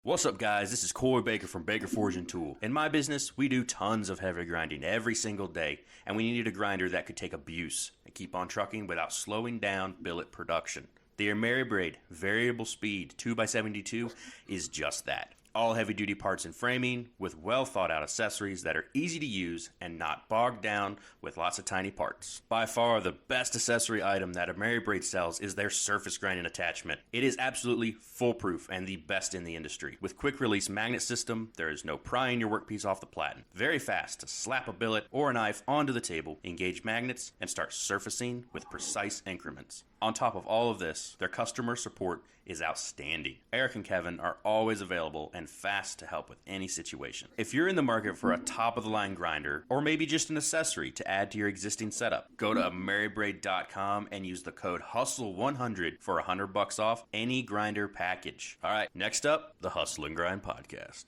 What's up, guys? This is Corey Baker from Baker Forge and Tool. In my business, we do tons of heavy grinding every single day, and we needed a grinder that could take abuse and keep on trucking without slowing down billet production. The AmeriBrade variable speed 2x72 is just that. All heavy-duty parts and framing with well-thought-out accessories that are easy to use and not bogged down with lots of tiny parts. By far, the best accessory item that AmeriBrade sells is their surface grinding attachment. It is absolutely foolproof and the best in the industry. With quick-release magnet system, there is no prying your workpiece off the platen. Very fast to slap a billet or a knife onto the table, engage magnets, and start surfacing with precise increments. On top of all of this, their customer support is outstanding. Eric and Kevin are always available and fast to help with any situation. If you're in the market for a top-of-the-line grinder, or maybe just an accessory to add to your existing setup, go to AmeriBrade.com and use the code HUSTLE100 for $100 off any grinder package. All right, next up, the Hustle and Grind Podcast.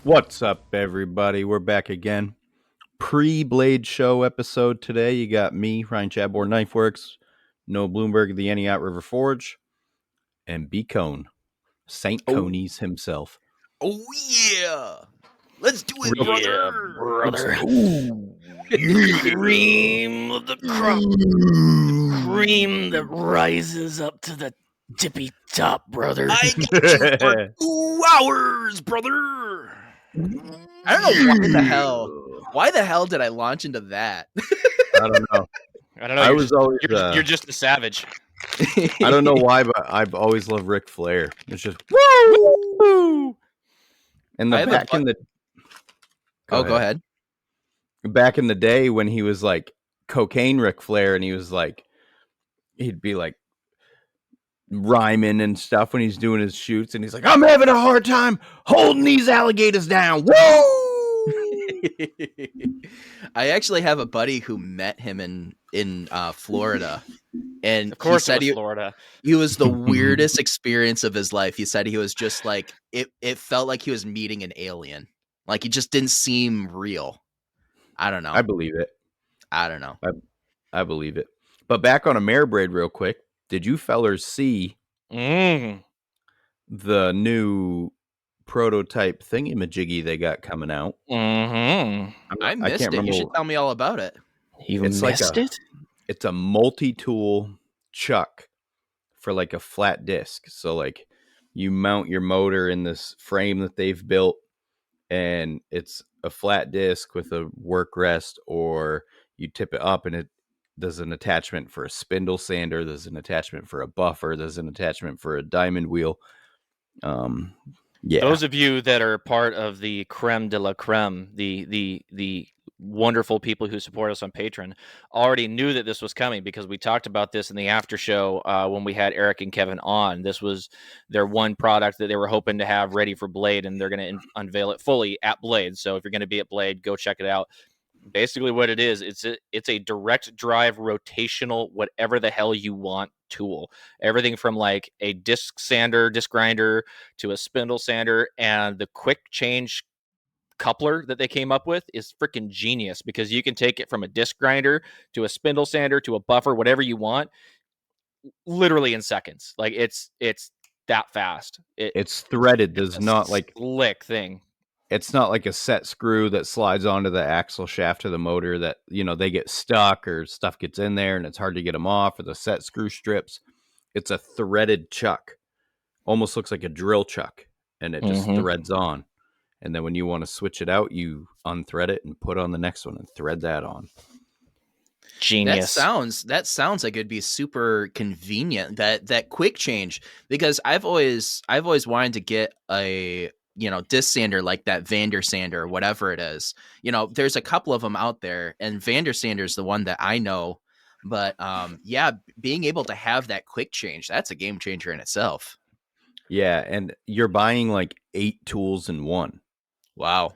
What's up, everybody? We're back again. Pre-Blade Show episode today. You got me, Ryan Chadbourne, Knifeworks, Noah Bloomberg, the Aniot River Forge, and Bkohn, St. Coney's himself. Oh, yeah. Let's do it, Yeah, brother. Cream of the crop. The cream that rises up to the tippy top, brother. I got you for 2 hours, brother. I don't know why the hell. Why the hell did I launch into that? I don't know. I don't know. I was always. You're just a savage. I don't know why, but I've always loved Ric Flair. It's just woo. And I the have back in the. Go ahead. Back in the day when he was like cocaine Ric Flair, and he was like, he'd be like rhyming and stuff when he's doing his shoots, and he's like, I'm having a hard time holding these alligators down. Woo! I actually have a buddy who met him in Florida, and Of course, he said Florida. he was the weirdest experience of his life. He said he was just like it felt like he was meeting an alien. Like he just didn't seem real. I don't know. I believe it. I don't know. I believe it. But back on AmeriBrade real quick. Did you fellers see the new prototype thingy-majiggy they got coming out? Mm-hmm. I missed it. You should tell me all about it. You It's missed like it? It's a multi-tool chuck for like a flat disc. So like you mount your motor in this frame that they've built, and it's a flat disc with a work rest, or you tip it up and there's an attachment for a spindle sander. There's an attachment for a buffer. There's an attachment for a diamond wheel. Yeah. Those of you that are part of the creme de la creme, the wonderful people who support us on Patreon, already knew that this was coming because we talked about this in the after show when we had Eric and Kevin on. This was their one product that they were hoping to have ready for Blade, and they're going to unveil it fully at Blade. So if you're going to be at Blade, go check it out. Basically what it is, it's a direct drive rotational whatever the hell you want tool. Everything from like a disc sander, disc grinder, to a spindle sander, and the quick change coupler that they came up with is freaking genius because you can take it from a disc grinder to a spindle sander to a buffer, whatever you want, literally in seconds. Like it's that fast. It's threaded. There's not like slick thing. It's not like a set screw that slides onto the axle shaft of the motor that, they get stuck or stuff gets in there and it's hard to get them off, or the set screw strips. It's a threaded chuck. Almost looks like a drill chuck, and it just threads on. And then when you want to switch it out, you unthread it and put on the next one and thread that on. Genius. That sounds like it'd be super convenient, that quick change, because I've always wanted to get a disc sander like that Vander sander or whatever it is. There's a couple of them out there, and Vander sander is the one that I know. But being able to have that quick change, that's a game changer in itself. Yeah, and you're buying like 8 tools in one. Wow.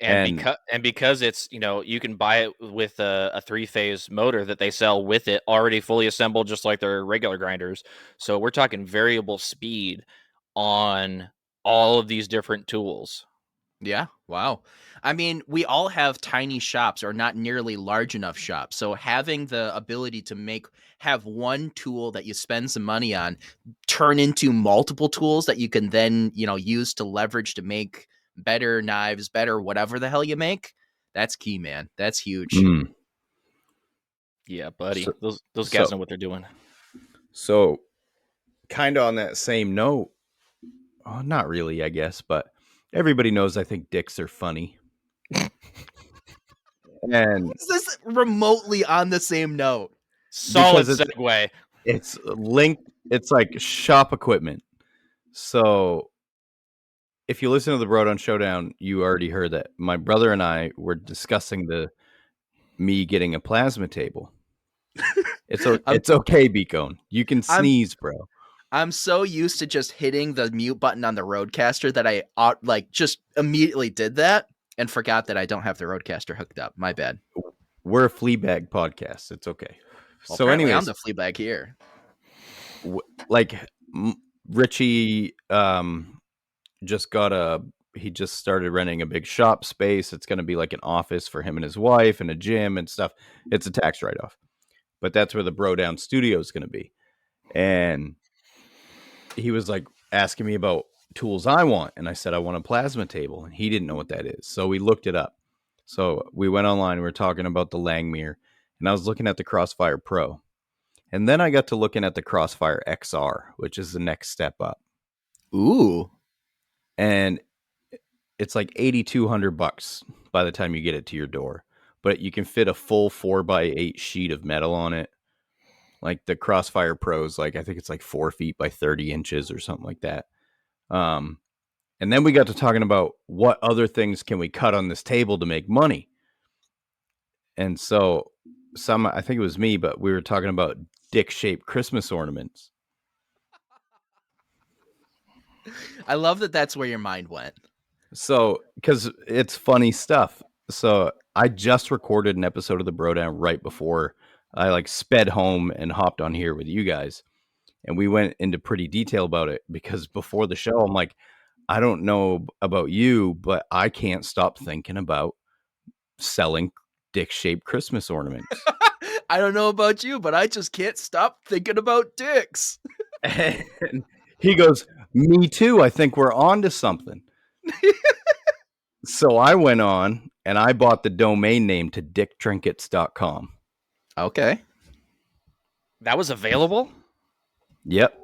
And because it's, you can buy it with a 3-phase motor that they sell with it already fully assembled, just like their regular grinders. So we're talking variable speed on all of these different tools. Yeah. Wow. I mean, we all have tiny shops or not nearly large enough shops. So having the ability to have one tool that you spend some money on turn into multiple tools that you can then, use to leverage to make better knives, better whatever the hell you make. That's key, man. That's huge. Yeah, buddy. So, Those so, guys know what they're doing. so kind of on that same note, not really, I guess, but everybody knows I think dicks are funny. And Is this remotely on the same note? Solid because segue. it's linked, it's like shop equipment. So if you listen to the Brodown Showdown, you already heard that my brother and I were discussing me getting a plasma table. It's okay, Bkohn. You can sneeze, bro. I'm so used to just hitting the mute button on the Rodecaster that I just immediately did that and forgot that I don't have the Rodecaster hooked up. My bad. We're a Fleabag podcast. It's okay. Well, So apparently anyways, I'm the Fleabag here. Richie he just started renting a big shop space. It's going to be like an office for him and his wife and a gym and stuff. It's a tax write-off. But that's where the Brodown studio is going to be. And he was like asking me about tools I want. And I said, I want a plasma table. And he didn't know what that is. So we looked it up. So we went online. We were talking about the Langmuir. And I was looking at the Crossfire Pro. And then I got to looking at the Crossfire XR, which is the next step up. Ooh. And it's like $8,200 by the time you get it to your door. But you can fit a full 4x8 sheet of metal on it. Like the Crossfire Pros, I think it's like 4 feet by 30 inches or something like that. And then we got to talking about what other things can we cut on this table to make money. And so I think it was me, but we were talking about dick-shaped Christmas ornaments. I love that that's where your mind went. So, because it's funny stuff. So I just recorded an episode of the Brodown right before I sped home and hopped on here with you guys. And we went into pretty detail about it because before the show, I'm like, I don't know about you, but I can't stop thinking about selling dick-shaped Christmas ornaments. I don't know about you, but I just can't stop thinking about dicks. And he goes, me too. I think we're on to something. So I went on and I bought the domain name to dicktrinkets.com. Okay. That was available? Yep.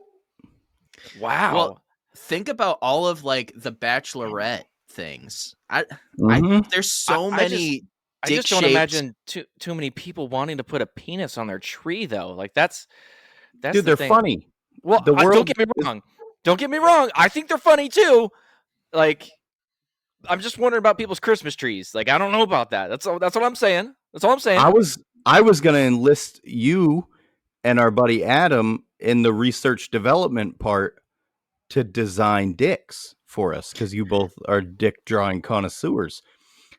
Wow. Well, think about all of the Bachelorette things. There's so many. I just don't imagine too many people wanting to put a penis on their tree, though. That's dude, they're funny. Well, don't get me wrong. Don't get me wrong. I think they're funny too. I'm just wondering about people's Christmas trees. I don't know about that. That's what I'm saying. That's all I'm saying. I was going to enlist you and our buddy Adam in the research development part to design dicks for us because you both are dick drawing connoisseurs.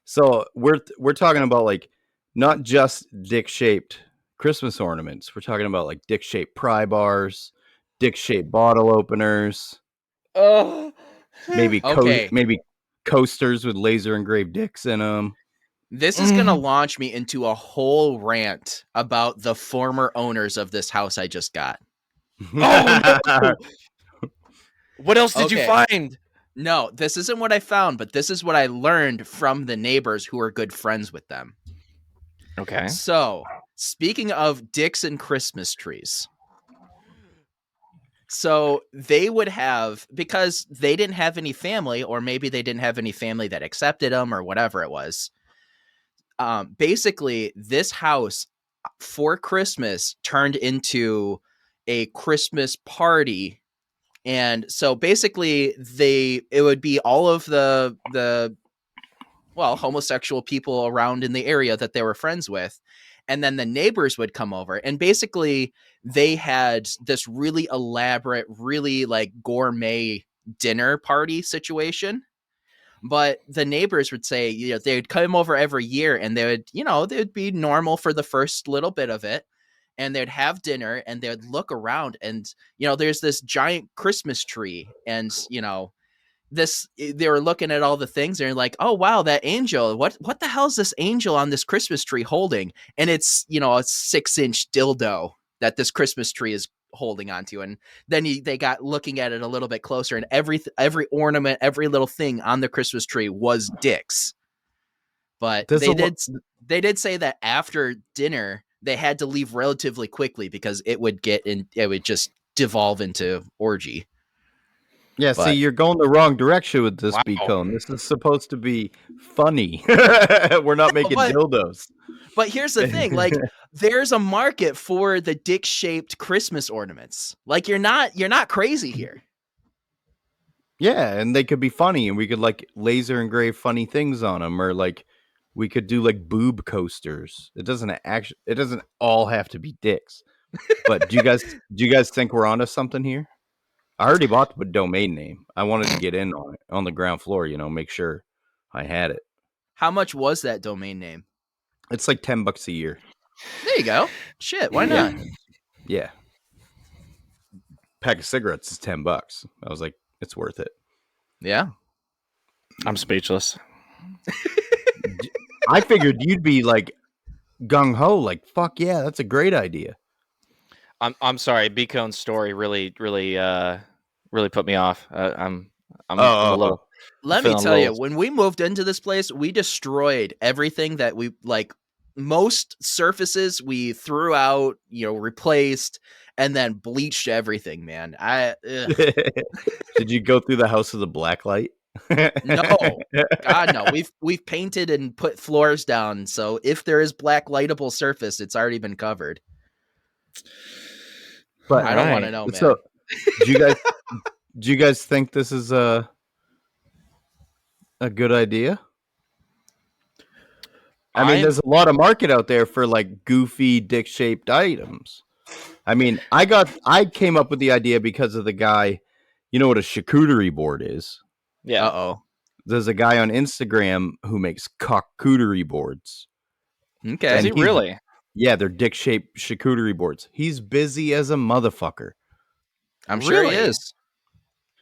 So we're talking about not just dick shaped Christmas ornaments. We're talking about dick shaped pry bars, dick shaped bottle openers. Maybe coasters with laser engraved dicks in them. This is going to launch me into a whole rant about the former owners of this house I just got. Oh, no. What else did you find? No, this isn't what I found, but this is what I learned from the neighbors who are good friends with them. Okay. So, speaking of dicks and Christmas trees. So they would have, because they didn't have any family, or maybe they didn't have any family that accepted them or whatever it was. Basically, this house for Christmas turned into a Christmas party. And so basically it would be all of the homosexual people around in the area that they were friends with. And then the neighbors would come over, and basically they had this really elaborate, really gourmet dinner party situation. But the neighbors would say, they would come over every year, and they would be normal for the first little bit of it. And they'd have dinner, and they'd look around, and, there's this giant Christmas tree, and, they were looking at all the things and they're like, oh wow, that angel, what the hell is this angel on this Christmas tree holding? And it's, a 6-inch dildo that this Christmas tree is holding onto. And then they got looking at it a little bit closer, and every ornament, every little thing on the Christmas tree was dicks. But they did say that after dinner they had to leave relatively quickly because it would just devolve into orgy. Yeah, see, you're going the wrong direction with this, Bkohn. This is supposed to be funny. We're not making dildos. But here's the thing, like, there's a market for the dick-shaped Christmas ornaments. Like, you're not crazy here. Yeah, and they could be funny, and we could like laser engrave funny things on them, or like we could do like boob coasters. It doesn't all have to be dicks. But do you guys think we're onto something here? I already bought the domain name. I wanted to get in on it on the ground floor, make sure I had it. How much was that domain name? It's like $10 a year. There you go. Shit, why not? Yeah. Pack of cigarettes is $10. I was like, it's worth it. Yeah. I'm speechless. I figured you'd be like gung ho, like, fuck yeah, that's a great idea. I'm sorry. Bkohn's story really put me off. I'm a little. Let me tell you, when we moved into this place, we destroyed everything that we like. Most surfaces we threw out, replaced, and then bleached everything. Man, Did you go through the house with a black light? No, God, no. We've painted and put floors down, so if there is black lightable surface, it's already been covered. But I don't want to know, man. So, do you guys think this is a good idea? I mean, there's a lot of market out there for like goofy dick-shaped items. I mean, I came up with the idea because of the guy. You know what a charcuterie board is? Yeah. Uh-oh. There's a guy on Instagram who makes charcuterie boards. Okay. Is he really? Yeah, they're dick-shaped charcuterie boards. He's busy as a motherfucker. I'm sure he is.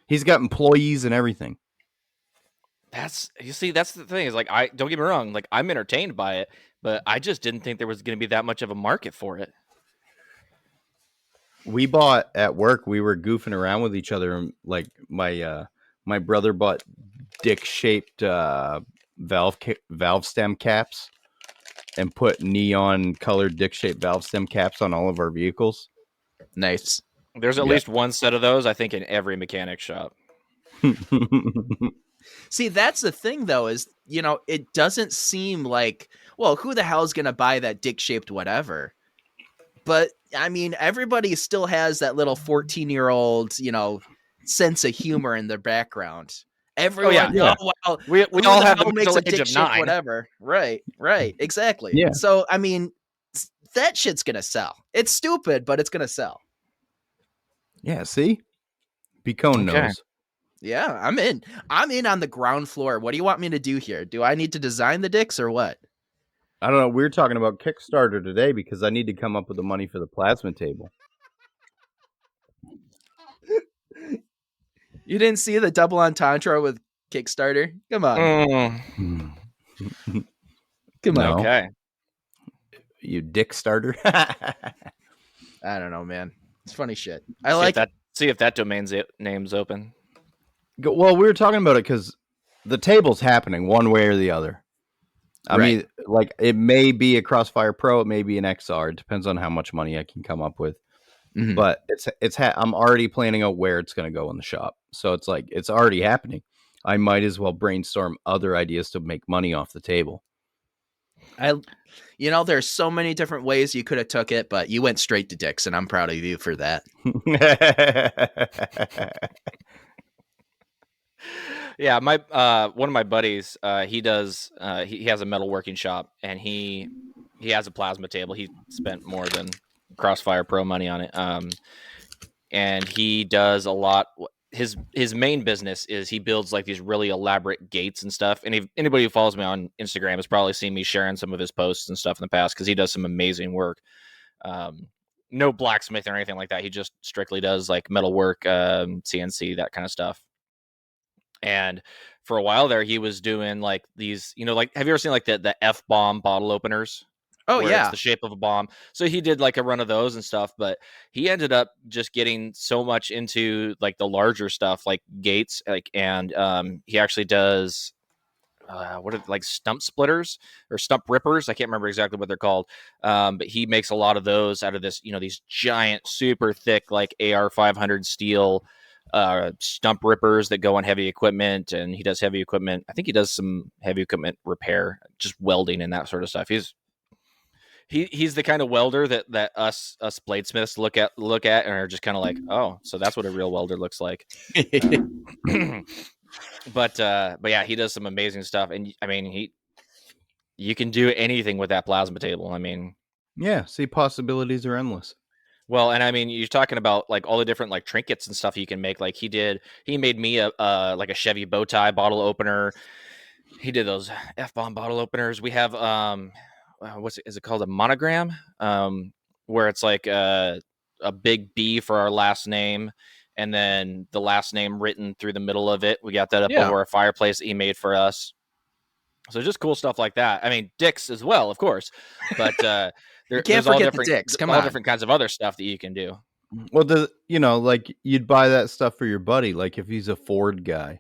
He's got employees and everything. That's the thing is, like, I don't get me wrong, like, I'm entertained by it, but I just didn't think there was going to be that much of a market for it. We bought at work. We were goofing around with each other, and like my brother bought dick-shaped valve stem caps and put neon colored dick-shaped valve stem caps on all of our vehicles. Nice. There's at least one set of those, I think, in every mechanic shop. See, that's the thing, though, is, it doesn't seem like, well, who the hell is going to buy that dick-shaped whatever? But, I mean, everybody still has that little 14-year-old, sense of humor in their background. Everyone, well, we all have the makes a age of 9. Whatever. Right, exactly. Yeah. So, I mean, that shit's going to sell. It's stupid, but it's going to sell. Yeah, see? Bkohn knows. Yeah, I'm in. I'm in on the ground floor. What do you want me to do here? Do I need to design the dicks or what? I don't know. We were talking about Kickstarter today because I need to come up with the money for the plasma table. You didn't see the double entendre with Kickstarter? Come on. Come on. Okay. You dick starter? I don't know, man. It's funny shit. See if that domain's name's open. Well, we were talking about it because the table's happening one way or the other. I mean, like, it may be a Crossfire Pro, it may be an XR. It depends on how much money I can come up with. Mm-hmm. But I'm already planning out where it's going to go in the shop. So it's like, it's already happening. I might as well brainstorm other ideas to make money off the table. There's so many different ways you could have took it, but you went straight to dicks, and I'm proud of you for that. Yeah, my one of my buddies, he does he has a metalworking shop, and he has a plasma table. He spent more than Crossfire Pro money on it. And he does a lot. His main business is he builds like these really elaborate gates and stuff. And anybody who follows me on Instagram has probably seen me sharing some of his posts and stuff in the past because he does some amazing work. No blacksmith or anything like that. He just strictly does like metal work, CNC, that kind of stuff. And for a while there, he was doing like these, like, have you ever seen like the F-bomb bottle openers? Oh Where it's yeah. the shape of a bomb. So he did like a run of those and stuff, but he ended up just getting so much into like the larger stuff, like gates, like, and he actually does what are like stump splitters or stump rippers. I can't remember exactly what they're called, but he makes a lot of those out of this, these giant, super thick like AR 500 steel stump rippers that go on heavy equipment. And he does heavy equipment. I think he does some heavy equipment repair, just welding and that sort of stuff. He's the kind of welder that us bladesmiths look at and are just kind of like, oh, so that's what a real welder looks like. But yeah, he does some amazing stuff, and I mean, you can do anything with that plasma table. I mean, Yeah, see, possibilities are endless. well, and I mean, you're talking about like all the different like trinkets and stuff you can make. Like he made me a like a Chevy bow tie bottle opener. He did those F-bomb bottle openers. We have is it called, a monogram, where it's like a big B for our last name, and then the last name written through the middle of it. We got that up over our fireplace that he made for us. So just cool stuff like that. I mean, dicks as well, of course, but there's all forget the different dicks. Come all on. different kinds of other stuff that you can do. Well, like you'd buy that stuff for your buddy. Like if he's a Ford guy,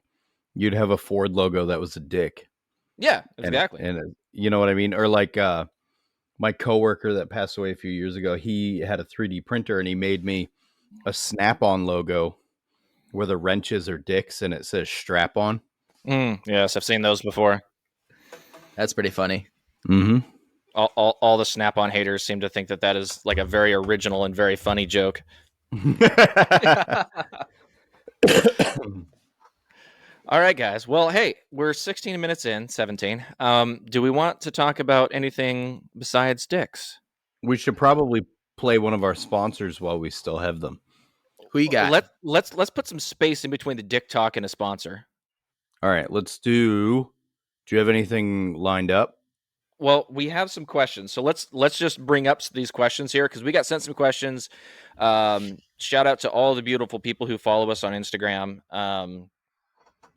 you'd have a Ford logo that was a dick. Yeah, exactly. And you know what I mean? Or like my coworker that passed away a few years ago, he had a 3D printer and he made me a Snap-on logo where the wrenches are dicks and it says strap on. Yes, I've seen those before. That's pretty funny. Mm-hmm. All the Snap-on haters seem to think that is like a very original and very funny joke. All right, guys. Well, hey, we're 16 minutes in, 17. Do we want to talk about anything besides dicks? We should probably play one of our sponsors while we still have them. Who you got? Let's put some space in between the dick talk and a sponsor. All right, let's do. Do you have anything lined up? Well, we have some questions, so let's just bring up these questions here because we got sent some questions. Shout out to all the beautiful people who follow us on Instagram.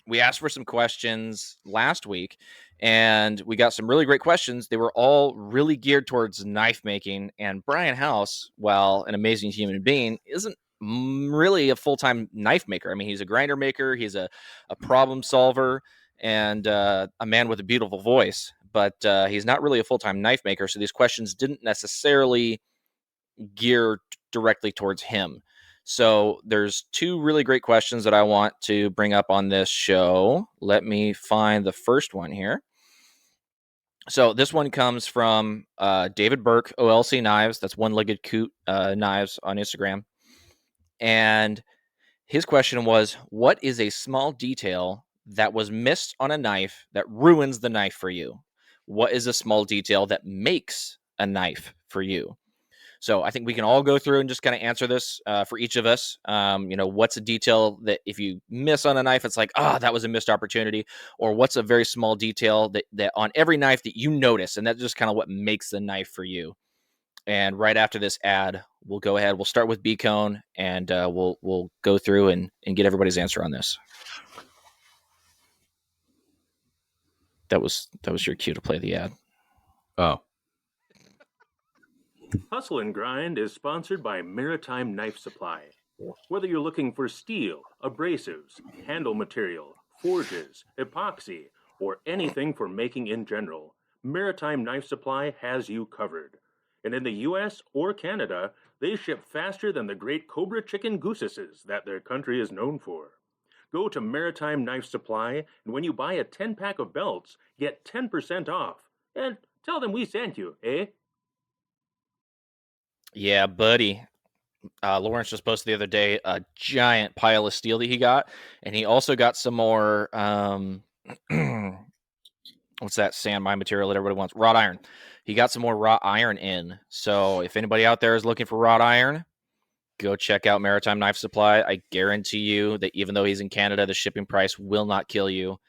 We asked for some questions last week, and we got some really great questions. They were all really geared towards knife making. And Brian House, while an amazing human being, isn't really a full-time knife maker. I mean, he's a grinder maker, he's a problem solver, and a man with a beautiful voice. But he's not really a full-time knife maker, so these questions didn't necessarily gear directly towards him. So there's two really great questions that I want to bring up on this show. Let me find the first one here. So this one comes from David Burke, OLC Knives. That's One-Legged Coot Knives on Instagram. And his question was, what is a small detail that was missed on a knife that ruins the knife for you? What is a small detail that makes a knife for you? So I think we can all go through and just kind of answer this for each of us. What's a detail that if you miss on a knife, it's like, that was a missed opportunity? Or what's a very small detail that on every knife that you notice, and that's just kind of what makes the knife for you? And right after this ad, we'll go ahead. We'll start with Bkohn, and we'll go through and get everybody's answer on this. That was your cue to play the ad. Oh. Hustle and Grind is sponsored by Maritime Knife Supply. Whether you're looking for steel, abrasives, handle material, forges, epoxy, or anything for making in general, Maritime Knife Supply has you covered. And in the US or Canada, they ship faster than the great Cobra chicken goosesses that their country is known for. Go to Maritime Knife Supply, and when you buy a 10-pack of belts, get 10% off. And tell them we sent you, eh? Yeah, buddy. Lawrence just posted the other day a giant pile of steel that he got, and he also got some more. What's that sand mine material that everybody wants? Wrought iron. He got some more wrought iron in. So if anybody out there is looking for wrought iron, go check out Maritime Knife Supply. I guarantee you that even though he's in Canada, the shipping price will not kill you,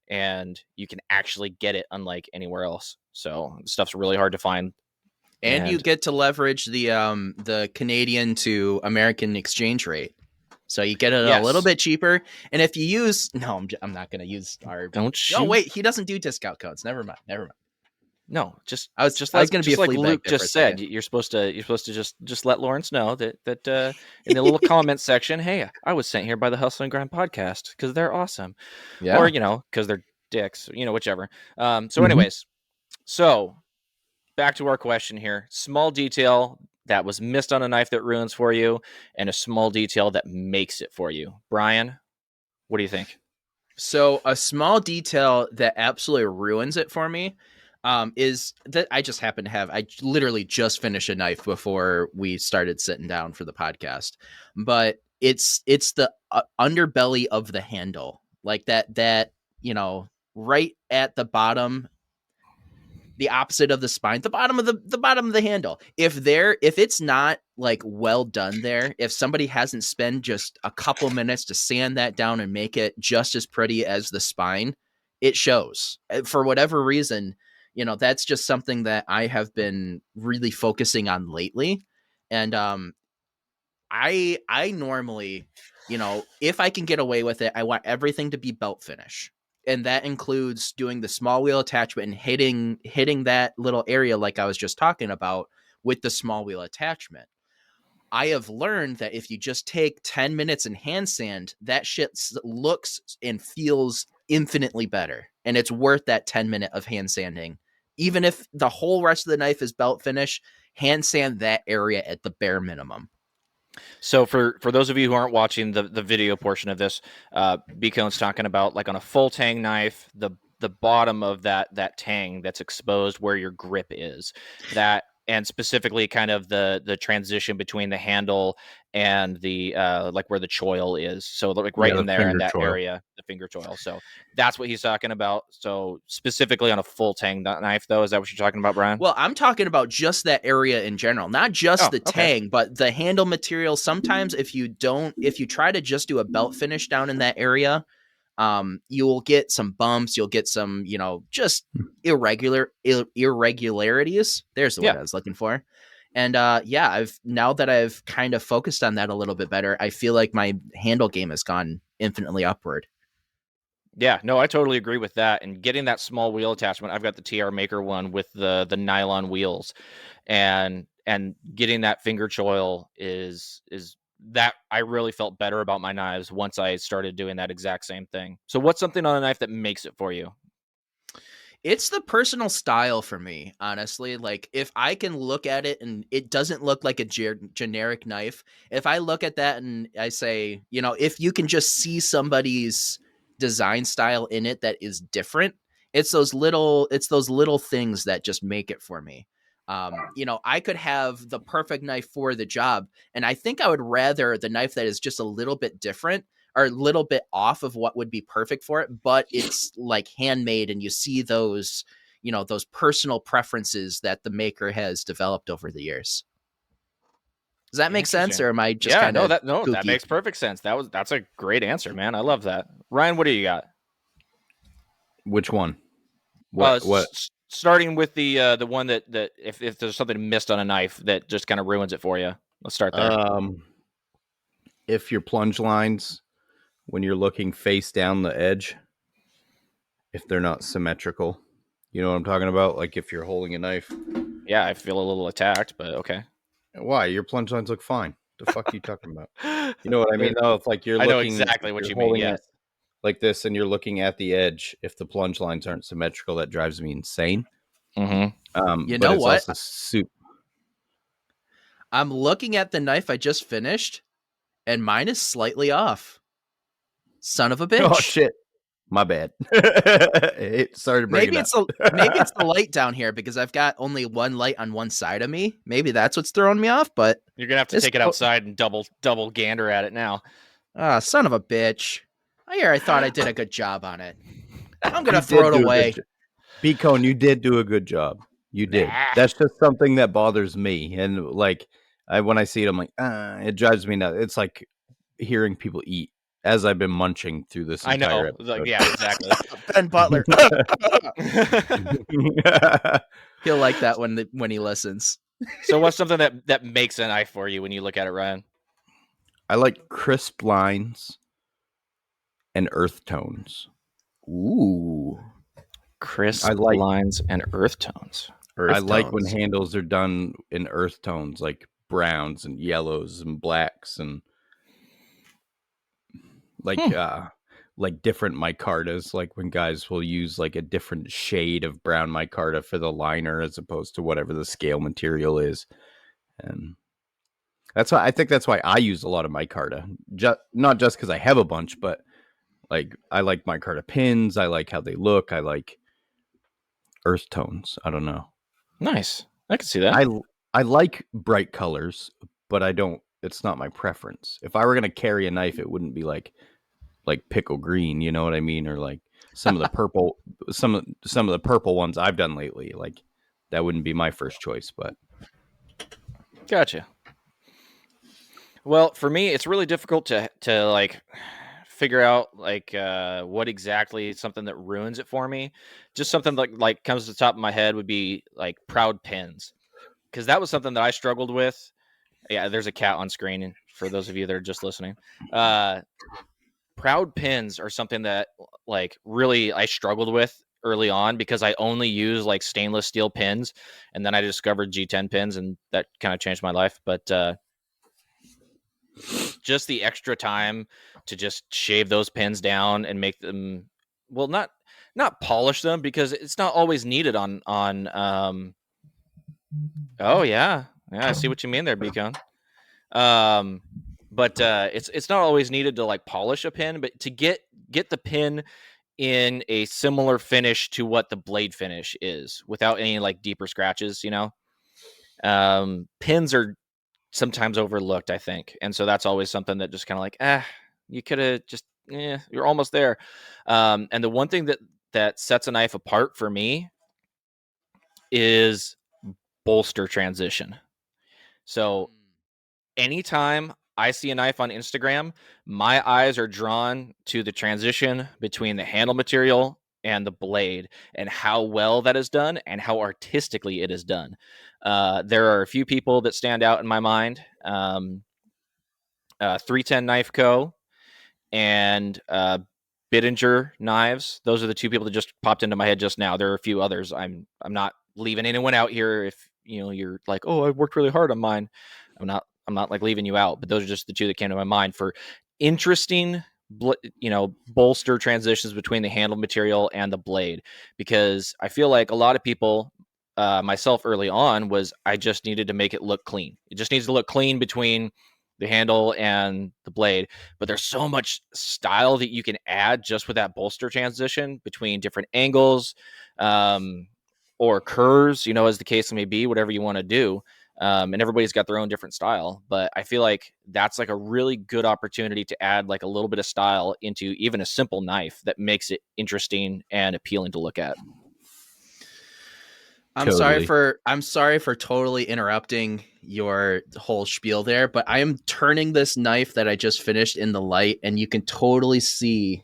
and you can actually get it unlike anywhere else. So stuff's really hard to find. And you get to leverage the Canadian to American exchange rate. So you get it a little bit cheaper. And if you use, no, I'm not going to use our. Don't shoot. Oh wait, he doesn't do discount codes. Never mind. No, just I was like going to be a like flea Luke bag there for just a second. said. You're supposed to just let Lawrence know that in the little comment section, hey, I was sent here by the Hustle and Grind podcast because they're awesome, Yeah. or because they're dicks, whichever. So, anyways, so back to our question here: small detail that was missed on a knife that ruins for you, and a small detail that makes it for you. Brian, what do you think? So a small detail that absolutely ruins it for me is that I just happen to have, I literally just finished a knife before we started sitting down for the podcast, but it's the underbelly of the handle, like that, right at the bottom, the opposite of the spine, the bottom of the handle. If it's not like well done there, if somebody hasn't spent just a couple minutes to sand that down and make it just as pretty as the spine, it shows. For whatever reason, that's just something that I have been really focusing on lately. And I normally, if I can get away with it, I want everything to be belt finish. And that includes doing the small wheel attachment and hitting that little area like I was just talking about with the small wheel attachment. I have learned that if you just take 10 minutes and hand sand, that shit looks and feels infinitely better. And it's worth that 10-minute of hand sanding. Even if the whole rest of the knife is belt finish, hand sand that area at the bare minimum. So for those of you who aren't watching the video portion of this, Bkohn's talking about, like, on a full tang knife, the bottom of that tang that's exposed where your grip is, that, and specifically kind of the transition between the handle and the like where the choil is. So like right in there in that area, the finger choil. So that's what he's talking about. So specifically on a full tang knife, though, is that what you're talking about, Brian? Well, I'm talking about just that area in general, not just the tang, but the handle material. Sometimes if you try to just do a belt finish down in that area, you will get some bumps. You'll get some, just irregularities. There's the word I was looking for. And now that I've kind of focused on that a little bit better, I feel like my handle game has gone infinitely upward. Yeah, no, I totally agree with that. And getting that small wheel attachment, I've got the TR Maker one with the nylon wheels, and getting that finger choil is that I really felt better about my knives once I started doing that exact same thing. So what's something on a knife that makes it for you? It's the personal style for me, honestly. Like, if I can look at it and it doesn't look like a generic knife, if I look at that and I say, if you can just see somebody's design style in it that is different, it's those little things that just make it for me. I could have the perfect knife for the job, and I think I would rather the knife that is just a little bit different or a little bit off of what would be perfect for it, but it's like handmade, and you see those, those personal preferences that the maker has developed over the years. Does that make sense, or am I just kind of that makes perfect sense. That's a great answer, man. I love that. Ryan, what do you got? Which one? What? Starting with the one that if there's something missed on a knife that just kind of ruins it for you. Let's start there. If your plunge lines, when you're looking face down the edge, if they're not symmetrical, you know what I'm talking about? Like if you're holding a knife. Yeah, I feel a little attacked, but okay. Why? Your plunge lines look fine. The fuck are you talking about? You know what I mean? Though, it's like you're looking. I know exactly what you mean. Yes. Like this, and you're looking at the edge. If the plunge lines aren't symmetrical, that drives me insane. Mm-hmm. You know what? Soup. I'm looking at the knife I just finished, and mine is slightly off. Son of a bitch! Oh shit! My bad. Sorry to bring it up. Maybe it's the light down here because I've got only one light on one side of me. Maybe that's what's throwing me off. But you're gonna have to take it outside and double gander at it now. Ah, son of a bitch! I thought I did a good job on it. I'm gonna throw it away. Bkohn, you did do a good job. You did. That's just something that bothers me, and like when I see it, I'm like, it drives me nuts. It's like hearing people eat. As I've been munching through this entire episode. Like, yeah, exactly. Ben Butler. He'll like that when he listens. So what's something that makes a knife for you when you look at it, Ryan? I like crisp lines and earth tones. Ooh, Crisp I like lines and earth tones. I earth like when tones. handles are done in earth tones, like browns and yellows and blacks, and like different micartas. Like when guys will use like a different shade of brown micarta for the liner as opposed to whatever the scale material is, and I think that's why I use a lot of micarta. Not just because I have a bunch, but like I like micarta pins. I like how they look. I like earth tones. I don't know. Nice. I can see that. I like bright colors, but I don't. It's not my preference. If I were gonna carry a knife, it wouldn't be like pickle green. You know what I mean? Or like some of the purple, some of the purple ones I've done lately. Like that wouldn't be my first choice. But Gotcha. Well, for me, it's really difficult to like figure out like what exactly something that ruins it for me. Just something like comes to the top of my head would be like proud pins, because that was something that I struggled with. Yeah, there's a cat on screen for those of you that are just listening. Proud pins are something that like really I struggled with early on because I only use like stainless steel pins, and then I discovered G10 pins, and that kind of changed my life. But just the extra time to just shave those pins down and make them, well, not polish them, because it's not always needed on oh yeah, I see what you mean there, Bkohn. But it's not always needed to like polish a pin, but to get the pin in a similar finish to what the blade finish is without any like deeper scratches, pins are sometimes overlooked, I think. And so that's always something that just kind of like, you could have just, you're almost there. And the one thing that sets a knife apart for me is bolster transition. So anytime I see a knife on Instagram, my eyes are drawn to the transition between the handle material and the blade, and how well that is done and how artistically it is done. There are a few people that stand out in my mind. 310 Knife Co. and Bittinger Knives. Those are the two people that just popped into my head just now. There are a few others. I'm not leaving anyone out here. If you're like, oh, I worked really hard on mine, I'm not like leaving you out. But those are just the two that came to my mind for interesting, bolster transitions between the handle material and the blade, because I feel like a lot of people, myself early on, was I just needed to make it look clean. It just needs to look clean between the handle and the blade. But there's so much style that you can add just with that bolster transition between different angles, or curves, as the case may be, whatever you want to do. And everybody's got their own different style, but I feel like that's like a really good opportunity to add like a little bit of style into even a simple knife that makes it interesting and appealing to look at. I'm sorry for totally interrupting your whole spiel there, but I am turning this knife that I just finished in the light, and you can totally see.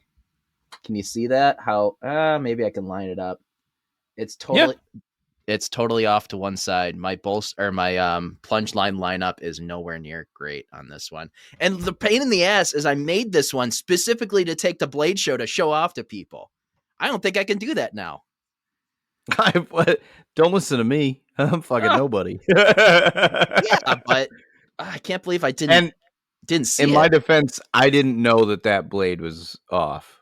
Can you see that? How? Maybe I can line it up. It's totally off to one side. My plunge line lineup is nowhere near great on this one. And the pain in the ass is I made this one specifically to take the blade show to show off to people. I don't think I can do that now. Don't listen to me. I'm fucking nobody. Yeah, but I can't believe I didn't see it. In my defense, I didn't know that blade was off.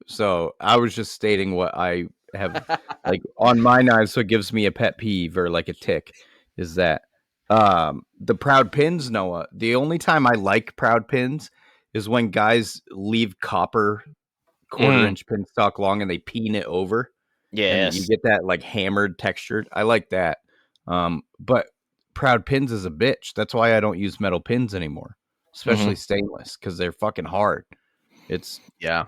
So I was just stating what I have like on my knives. So it gives me a pet peeve or like a tick is that the proud pins, Noah. The only time I like proud pins is when guys leave copper quarter-inch pin stock long and they peen it over. And you Yes. get that like hammered textured. I like that. But proud pins is a bitch. That's why I don't use metal pins anymore, especially stainless, because they're fucking hard. Yeah.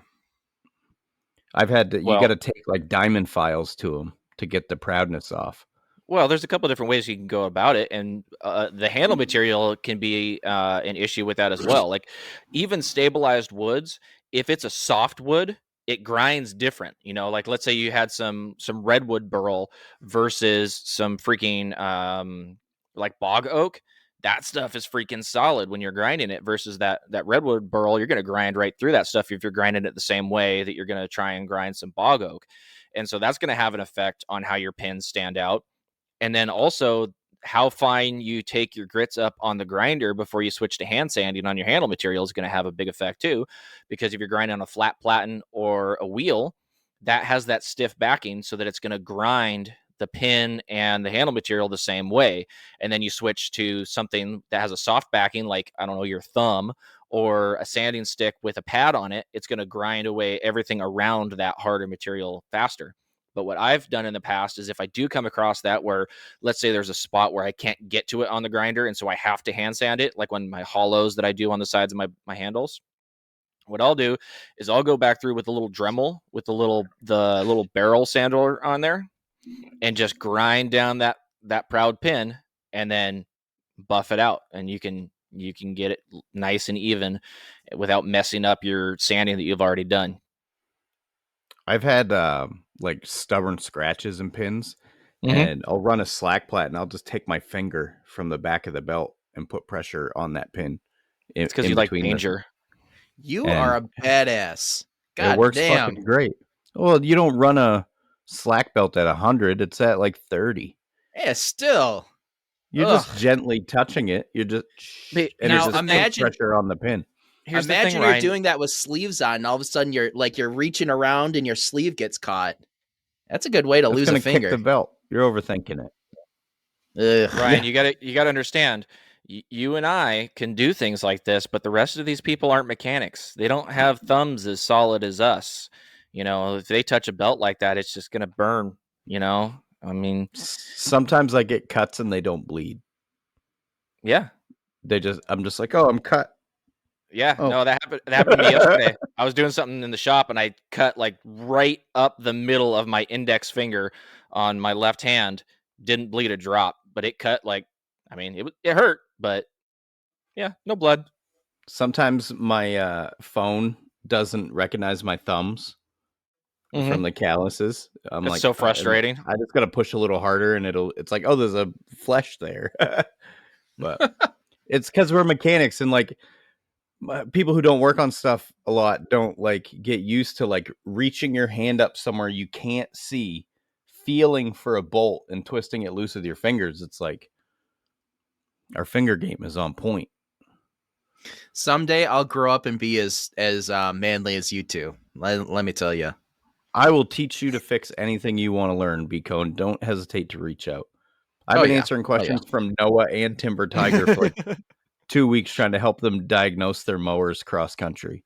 I've had to, you Well- got to take like diamond files to them to get the proudness off. Well, there's a couple different ways you can go about it, and the handle material can be an issue with that as well. Like even stabilized woods, if it's a soft wood, it grinds different. Like let's say you had some redwood burl versus some freaking like bog oak. that stuff is freaking solid when you're grinding it versus that redwood burl. You're going to grind right through that stuff if you're grinding it the same way that you're going to try and grind some bog oak. And so that's going to have an effect on how your pins stand out. And then also how fine you take your grits up on the grinder before you switch to hand sanding on your handle material is going to have a big effect too. Because if you're grinding on a flat platen or a wheel, that has that stiff backing so that it's going to grind the pin and the handle material the same way. And then you switch to something that has a soft backing, like, I don't know, your thumb or a sanding stick with a pad on it. It's going to grind away everything around that harder material faster. But what I've done in the past is if I do come across that where, let's say there's a spot where I can't get to it on the grinder, and so I have to hand sand it, like when my hollows that I do on the sides of my handles, what I'll do is I'll go back through with a little Dremel with the little barrel sander on there and just grind down that proud pin and then buff it out, and you can get it nice and even without messing up your sanding that you've already done. I've had like stubborn scratches and pins, and I'll run a slack plat, and I'll just take my finger from the back of the belt and put pressure on that pin. It's because you like danger. You are a badass. God it works damn. fucking great. Well, you don't run a slack belt at 100; it's at like 30. Yeah, still. You're just gently touching it. You're just now imagine pressure on the pin. Imagine you're doing that with sleeves on, and all of a sudden you're reaching around and your sleeve gets caught. That's a good way to lose a finger. Kick the belt. You're overthinking it. Ryan, you got to understand. You and I can do things like this, but the rest of these people aren't mechanics. They don't have thumbs as solid as us. You know, if they touch a belt like that, it's just going to burn. You know, I mean, sometimes I get cuts and they don't bleed. Yeah, I'm just like, oh, I'm cut. Yeah, no, that happened to me yesterday. I was doing something in the shop and I cut like right up the middle of my index finger on my left hand. Didn't bleed a drop, but it cut like, I mean, it hurt, but yeah, no blood. Sometimes my phone doesn't recognize my thumbs from the calluses. That's like, so frustrating. I just got to push a little harder and it's like, oh, there's a flesh there. But it's because we're mechanics, and like, people who don't work on stuff a lot don't like get used to like reaching your hand up somewhere you can't see, feeling for a bolt and twisting it loose with your fingers. It's like our finger game is on point. Someday I'll grow up and be as manly as you two. Let me tell you. I will teach you to fix anything you want to learn, Bkohn. Don't hesitate to reach out. I've been answering questions from Noah and Timber Tiger for like 2 weeks trying to help them diagnose their mowers cross country.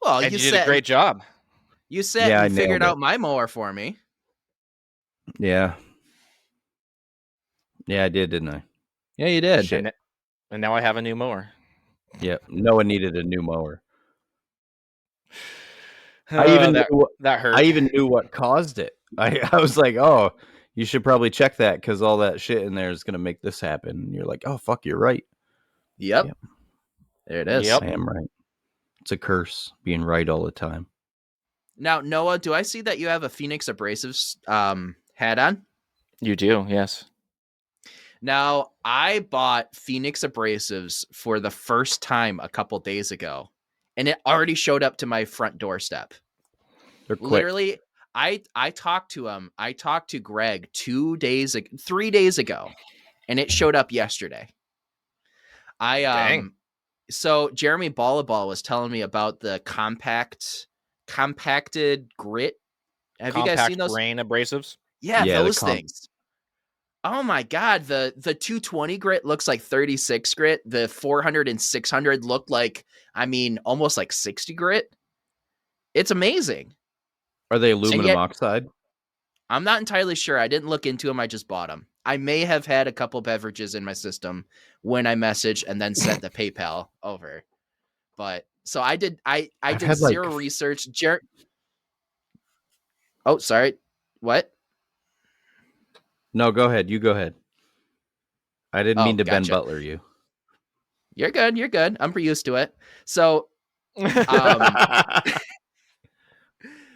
Well, you did a great job. You said you figured out my mower for me. Yeah. Yeah, I did, didn't I? Yeah, you did. Shit. And now I have a new mower. Yeah, Noah needed a new mower. That hurt. I even knew what caused it. I was like, oh, you should probably check that because all that shit in there is going to make this happen. And you're like, oh, fuck, you're right. Yep. There it is. Yep. I am right. It's a curse being right all the time. Now, Noah, do I see that you have a Phoenix Abrasives hat on? You do, yes. Now, I bought Phoenix Abrasives for the first time a couple days ago, and it already showed up to my front doorstep. They're quick. Literally, I talked to him. I talked to Greg 3 days ago, and it showed up yesterday. So Jeremy Ballaball was telling me about the compacted grit. Have you guys seen those grain abrasives? Yeah, those things. Oh my God. The 220 grit looks like 36 grit. The 400 and 600 look like, I mean, almost like 60 grit. It's amazing. Are they aluminum oxide? I'm not entirely sure. I didn't look into them. I just bought them. I may have had a couple beverages in my system when I messaged and then sent the PayPal over. But so I did zero research. Oh, sorry. What? No, go ahead. You go ahead. I didn't mean to Ben Butler you. You're good. You're good. I'm used to it. So,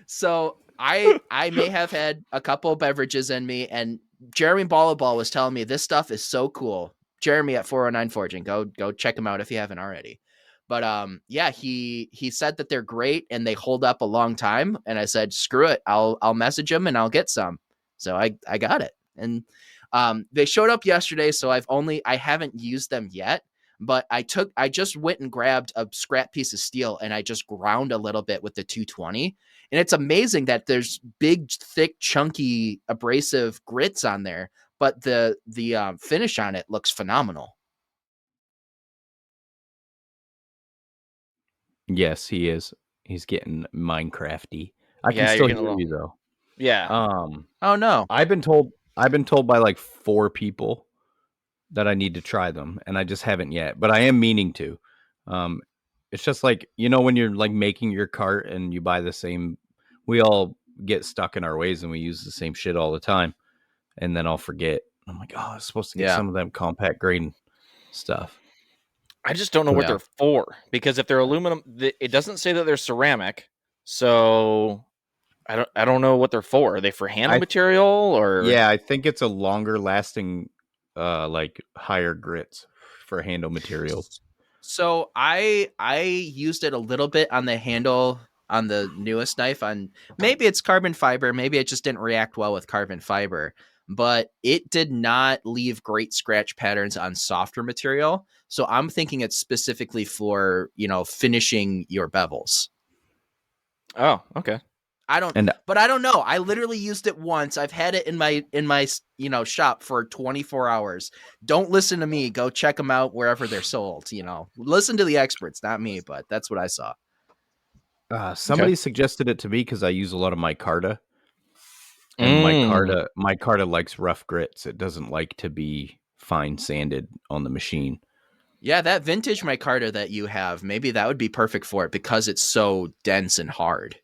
so I may have had a couple beverages in me, and Jeremy Ballaball was telling me this stuff is so cool. Jeremy at 409 Forging. Go check him out if you haven't already. But yeah, he said that they're great and they hold up a long time. And I said, screw it, I'll message him and I'll get some. So I got it. And they showed up yesterday, so I haven't used them yet. But I just went and grabbed a scrap piece of steel and I just ground a little bit with the 220. And it's amazing that there's big, thick, chunky, abrasive grits on there, but the finish on it looks phenomenal. Yes, he is. He's getting Minecrafty. I can Yeah, still you're getting a hear little. you though. Yeah. Oh no. I've been told by like 4 people that I need to try them, and I just haven't yet. But I am meaning to. Um, it's just like, when you're like making your cart and you buy the same. We all get stuck in our ways and we use the same shit all the time, and then I'll forget. I'm like, oh, I was supposed to get Yeah. some of them compact grain stuff. I just don't know what Yeah. they're for, because if they're aluminum, it doesn't say that they're ceramic. So I don't know what they're for. Are they for handle material or? Yeah, I think it's a longer lasting, like higher grits for handle materials. So I used it a little bit on the handle on the newest knife. On maybe it's carbon fiber, maybe it just didn't react well with carbon fiber, but it did not leave great scratch patterns on softer material. So I'm thinking it's specifically for, finishing your bevels. Oh, okay. But I don't know. I literally used it once. I've had it in my shop for 24 hours. Don't listen to me. Go check them out wherever they're sold. Listen to the experts, not me. But that's what I saw. Somebody suggested it to me because I use a lot of micarta, and Mm. micarta likes rough grits. It doesn't like to be fine sanded on the machine. Yeah, that vintage micarta that you have, maybe that would be perfect for it because it's so dense and hard.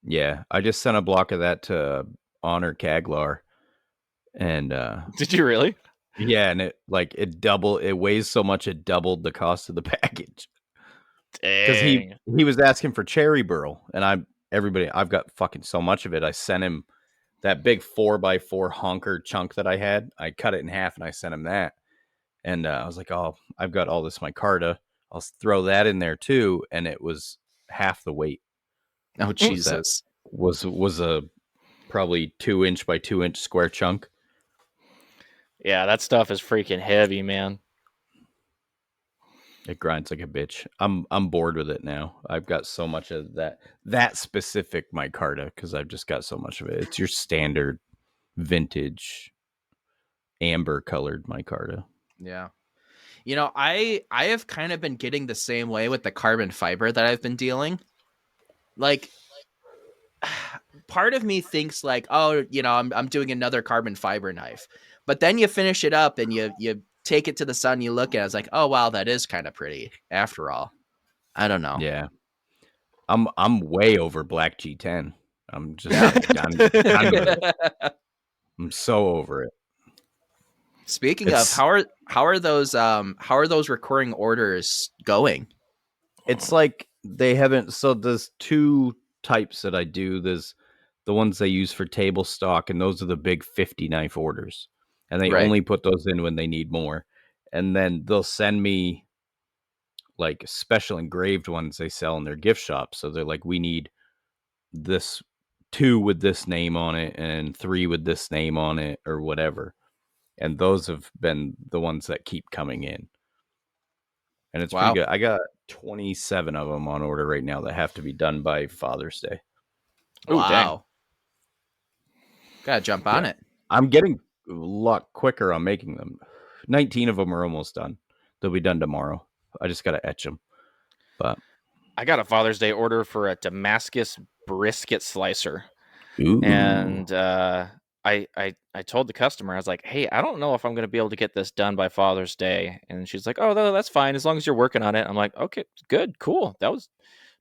Yeah, I just sent a block of that to Honor Kaglar, and Did you really? yeah, and it weighs so much it doubled the cost of the package. Because he Dang. was asking for cherry burl, and I've got fucking so much of it. I sent him that big 4x4 honker chunk that I had. I cut it in half and I sent him that. And I was like, oh, I've got all this micarta. I'll throw that in there too. And it was half the weight. Oh, Jesus. Was a probably 2-inch by 2-inch square chunk. Yeah, that stuff is freaking heavy, man. It grinds like a bitch. I'm bored with it now. I've got so much of that specific micarta because I've just got so much of it. It's your standard vintage amber colored micarta. Yeah. I have kind of been getting the same way with the carbon fiber that I've been dealing. Like, part of me thinks like, oh, I'm doing another carbon fiber knife. But then you finish it up and you take it to the sun, you look at it, it's like, oh wow, that is kind of pretty after all. I don't know. Yeah. I'm way over black G10. I'm just done with it. I'm so over it. Speaking of, how are those recurring orders going? It's like they haven't. So there's 2 types that I do. There's the ones they use for table stock, and those are the big 50 knife orders, and they Right. only put those in when they need more. And then they'll send me like special engraved ones they sell in their gift shop. So they're like, we need this 2 with this name on it and 3 with this name on it or whatever. And those have been the ones that keep coming in. And it's pretty good. I got 27 of them on order right now that have to be done by Father's Day. Ooh, dang. Gotta jump on it. I'm getting a lot quicker on making them. 19 of them are almost done. They'll be done tomorrow. I just got to etch them. But I got a Father's Day order for a Damascus brisket slicer. ooh. And I told the customer, I was like, hey, I don't know if I'm going to be able to get this done by Father's Day. And she's like, oh, no, that's fine. As long as you're working on it. I'm like, okay, good, cool.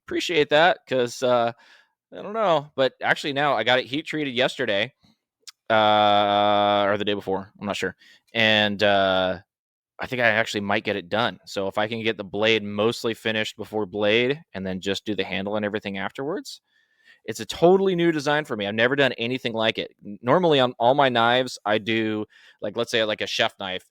Appreciate that. Cause, I don't know, but actually now I got it heat treated yesterday, or the day before. I'm not sure. And, I think I actually might get it done. So if I can get the blade mostly finished before blade and then just do the handle and everything afterwards, it's a totally new design for me. I've never done anything like it. Normally on all my knives, I do, like, let's say like a chef knife.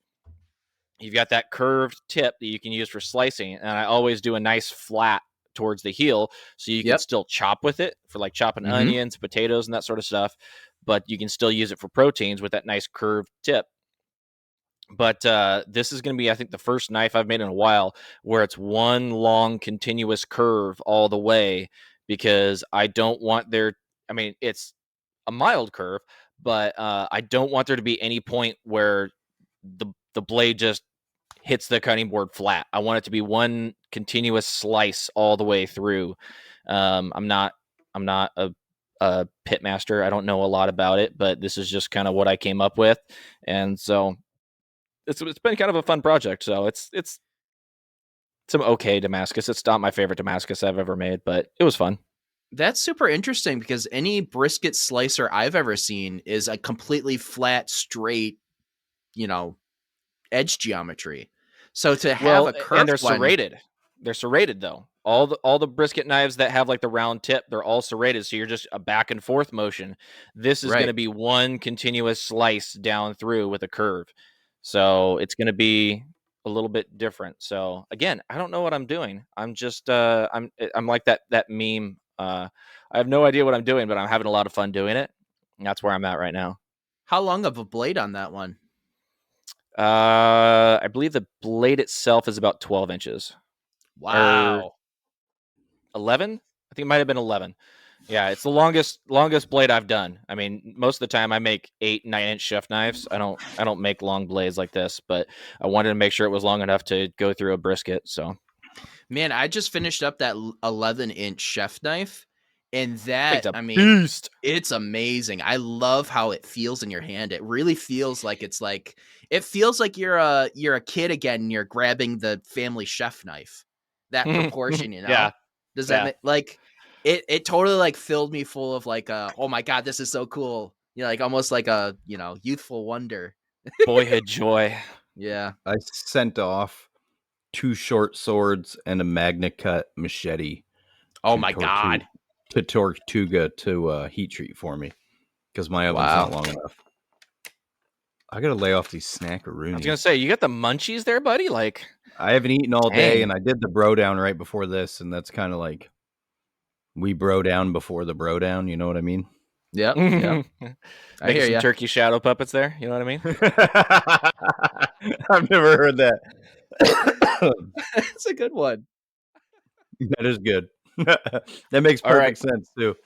you've got that curved tip that you can use for slicing, and I always do a nice flat towards the heel so you can still chop with it for like chopping onions, potatoes, and that sort of stuff, but you can still use it for proteins with that nice curved tip. But this is going to be, I think, the first knife I've made in a while where it's one long continuous curve all the way, because I don't want there, I mean, it's a mild curve, but I don't want there to be any point where the blade just hits the cutting board flat. I want it to be one continuous slice all the way through. I'm not a pit master. I don't know a lot about it, but this is just kind of what I came up with, and so it's been kind of a fun project. So it's some okay Damascus. It's not my favorite Damascus I've ever made, but it was fun. That's super interesting because any brisket slicer I've ever seen is a completely flat, straight, edge geometry. So to have a curved and they're one, serrated. They're serrated though. All the brisket knives that have like the round tip, they're all serrated. So you're just a back and forth motion. This is going to be one continuous slice down through with a curve. So it's going to be a little bit different. So again, I don't know what I'm doing. I'm just I'm like that meme. I have no idea what I'm doing, but I'm having a lot of fun doing it. And that's where I'm at right now. How long of a blade on that one? I believe the blade itself is about 12 inches. Wow. 11? I think it might have been 11. Yeah, it's the longest blade I've done. I mean, most of the time I make 8, 9-inch chef knives. I don't make long blades like this, but I wanted to make sure it was long enough to go through a brisket. So, man, I just finished up that 11-inch chef knife, and that, I mean, beast. It's amazing. I love how it feels in your hand. It really feels like it feels like you're a kid again and you're grabbing the family chef knife. That proportion, Yeah. Does that make, like it totally like filled me full of like oh my god, this is so cool. Like almost like a, youthful wonder. Boyhood joy. Yeah. I sent off 2 short swords and a Magna Cut machete. Oh my god. To Tortuga to heat treat for me because my oven's not long enough. I gotta lay off these snackaroonies. I was gonna say, you got the munchies there, buddy? Like, I haven't eaten all day, and I did the bro down right before this, and that's kind of like we bro down before the bro down. You know what I mean? Yep. I hear some you. turkey shadow puppets there. You know what I mean? I've never heard that. That's a good one. That is good. That makes perfect sense too.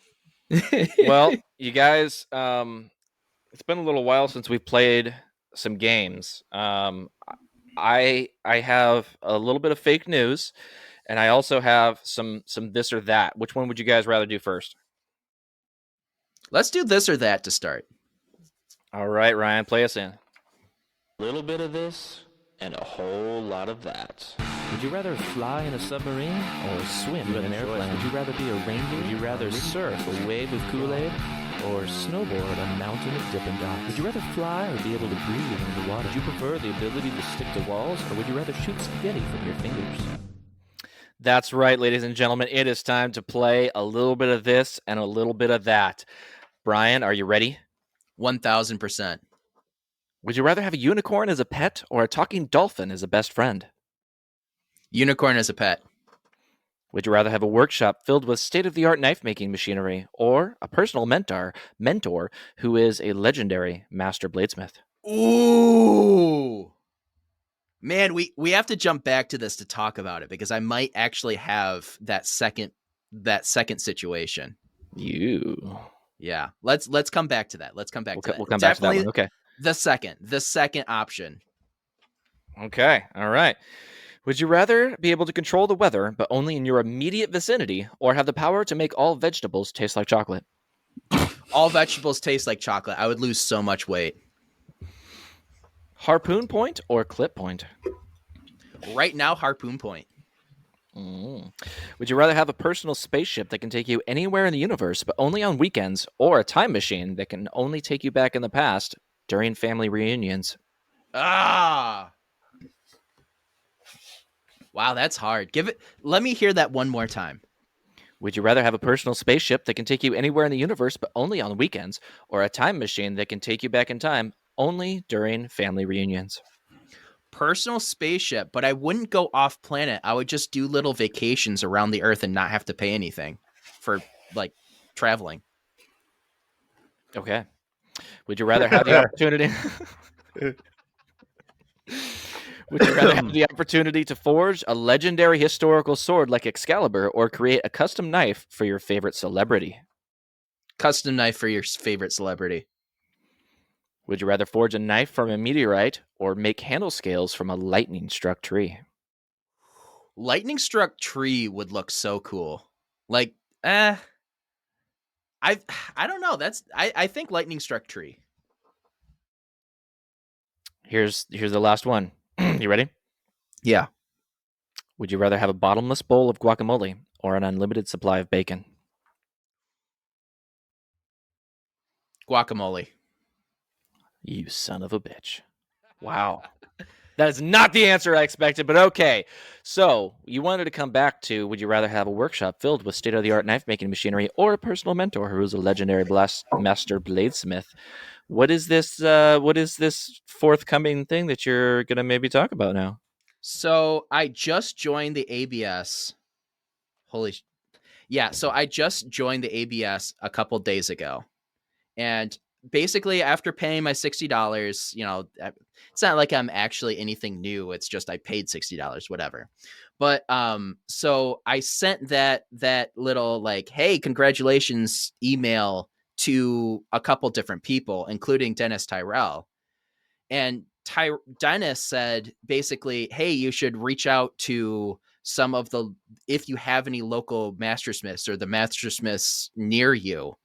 Well, you guys, it's been a little while since we've played some games. I have a little bit of fake news, and I also have some this or that. Which one would you guys rather do first? Let's do this or that to start. All right, Ryan, play us in. A little bit of this and a whole lot of that. Would you rather fly in a submarine or swim in an airplane? Would you rather be a reindeer? Would you rather surf a wave of Kool-Aid or snowboard a mountain of Dippin' Dots? Would you rather fly or be able to breathe underwater? Would you prefer the ability to stick to walls, or would you rather shoot spaghetti from your fingers? That's right, ladies and gentlemen. It is time to play a little bit of this and a little bit of that. Brian, are you ready? 1000%. Would you rather have a unicorn as a pet or a talking dolphin as a best friend? Unicorn as a pet. Would you rather have a workshop filled with state-of-the-art knife-making machinery or a personal mentor who is a legendary master bladesmith? Ooh. Man, we have to jump back to this to talk about it because I might actually have that second situation. Yeah. Let's come back to that. We'll come back to that one. Okay. The second option. Okay. All right. Would you rather be able to control the weather, but only in your immediate vicinity, or have the power to make all vegetables taste like chocolate? All vegetables taste like chocolate. I would lose so much weight. Harpoon point or clip point? Right now, harpoon point. Would you rather have a personal spaceship that can take you anywhere in the universe, but only on weekends, or a time machine that can only take you back in the past during family reunions? Ah! Wow, that's hard. Let me hear that one more time. Would you rather have a personal spaceship that can take you anywhere in the universe, but only on weekends, or a time machine that can take you back in time only during family reunions? Personal spaceship, but I wouldn't go off planet. I would just do little vacations around the Earth and not have to pay anything for like traveling. Okay. Would you rather have the opportunity? Would you rather have the opportunity to forge a legendary historical sword like Excalibur or create a custom knife for your favorite celebrity? Custom knife for your favorite celebrity. Would you rather forge a knife from a meteorite or make handle scales from a lightning struck tree? Lightning struck tree would look so cool. Like, I don't know. I think lightning struck tree. Here's the last one. You ready? Yeah. Would you rather have a bottomless bowl of guacamole or an unlimited supply of bacon? Guacamole. You son of a bitch. Wow. That is not the answer I expected, but okay. So you wanted to come back to, would you rather have a workshop filled with state-of-the-art knife-making machinery or a personal mentor who is a legendary master bladesmith? What is this forthcoming thing that you're going to maybe talk about now? So I just joined the ABS. So I just joined the ABS a couple days ago. And basically, after paying my $60, it's not like I'm actually anything new. It's just I paid $60, whatever. But so I sent that little like, hey, congratulations email to a couple different people, including Dennis Tyrell. And Dennis said basically, hey, you should reach out to some of the, if you have any local mastersmiths or the mastersmiths near you,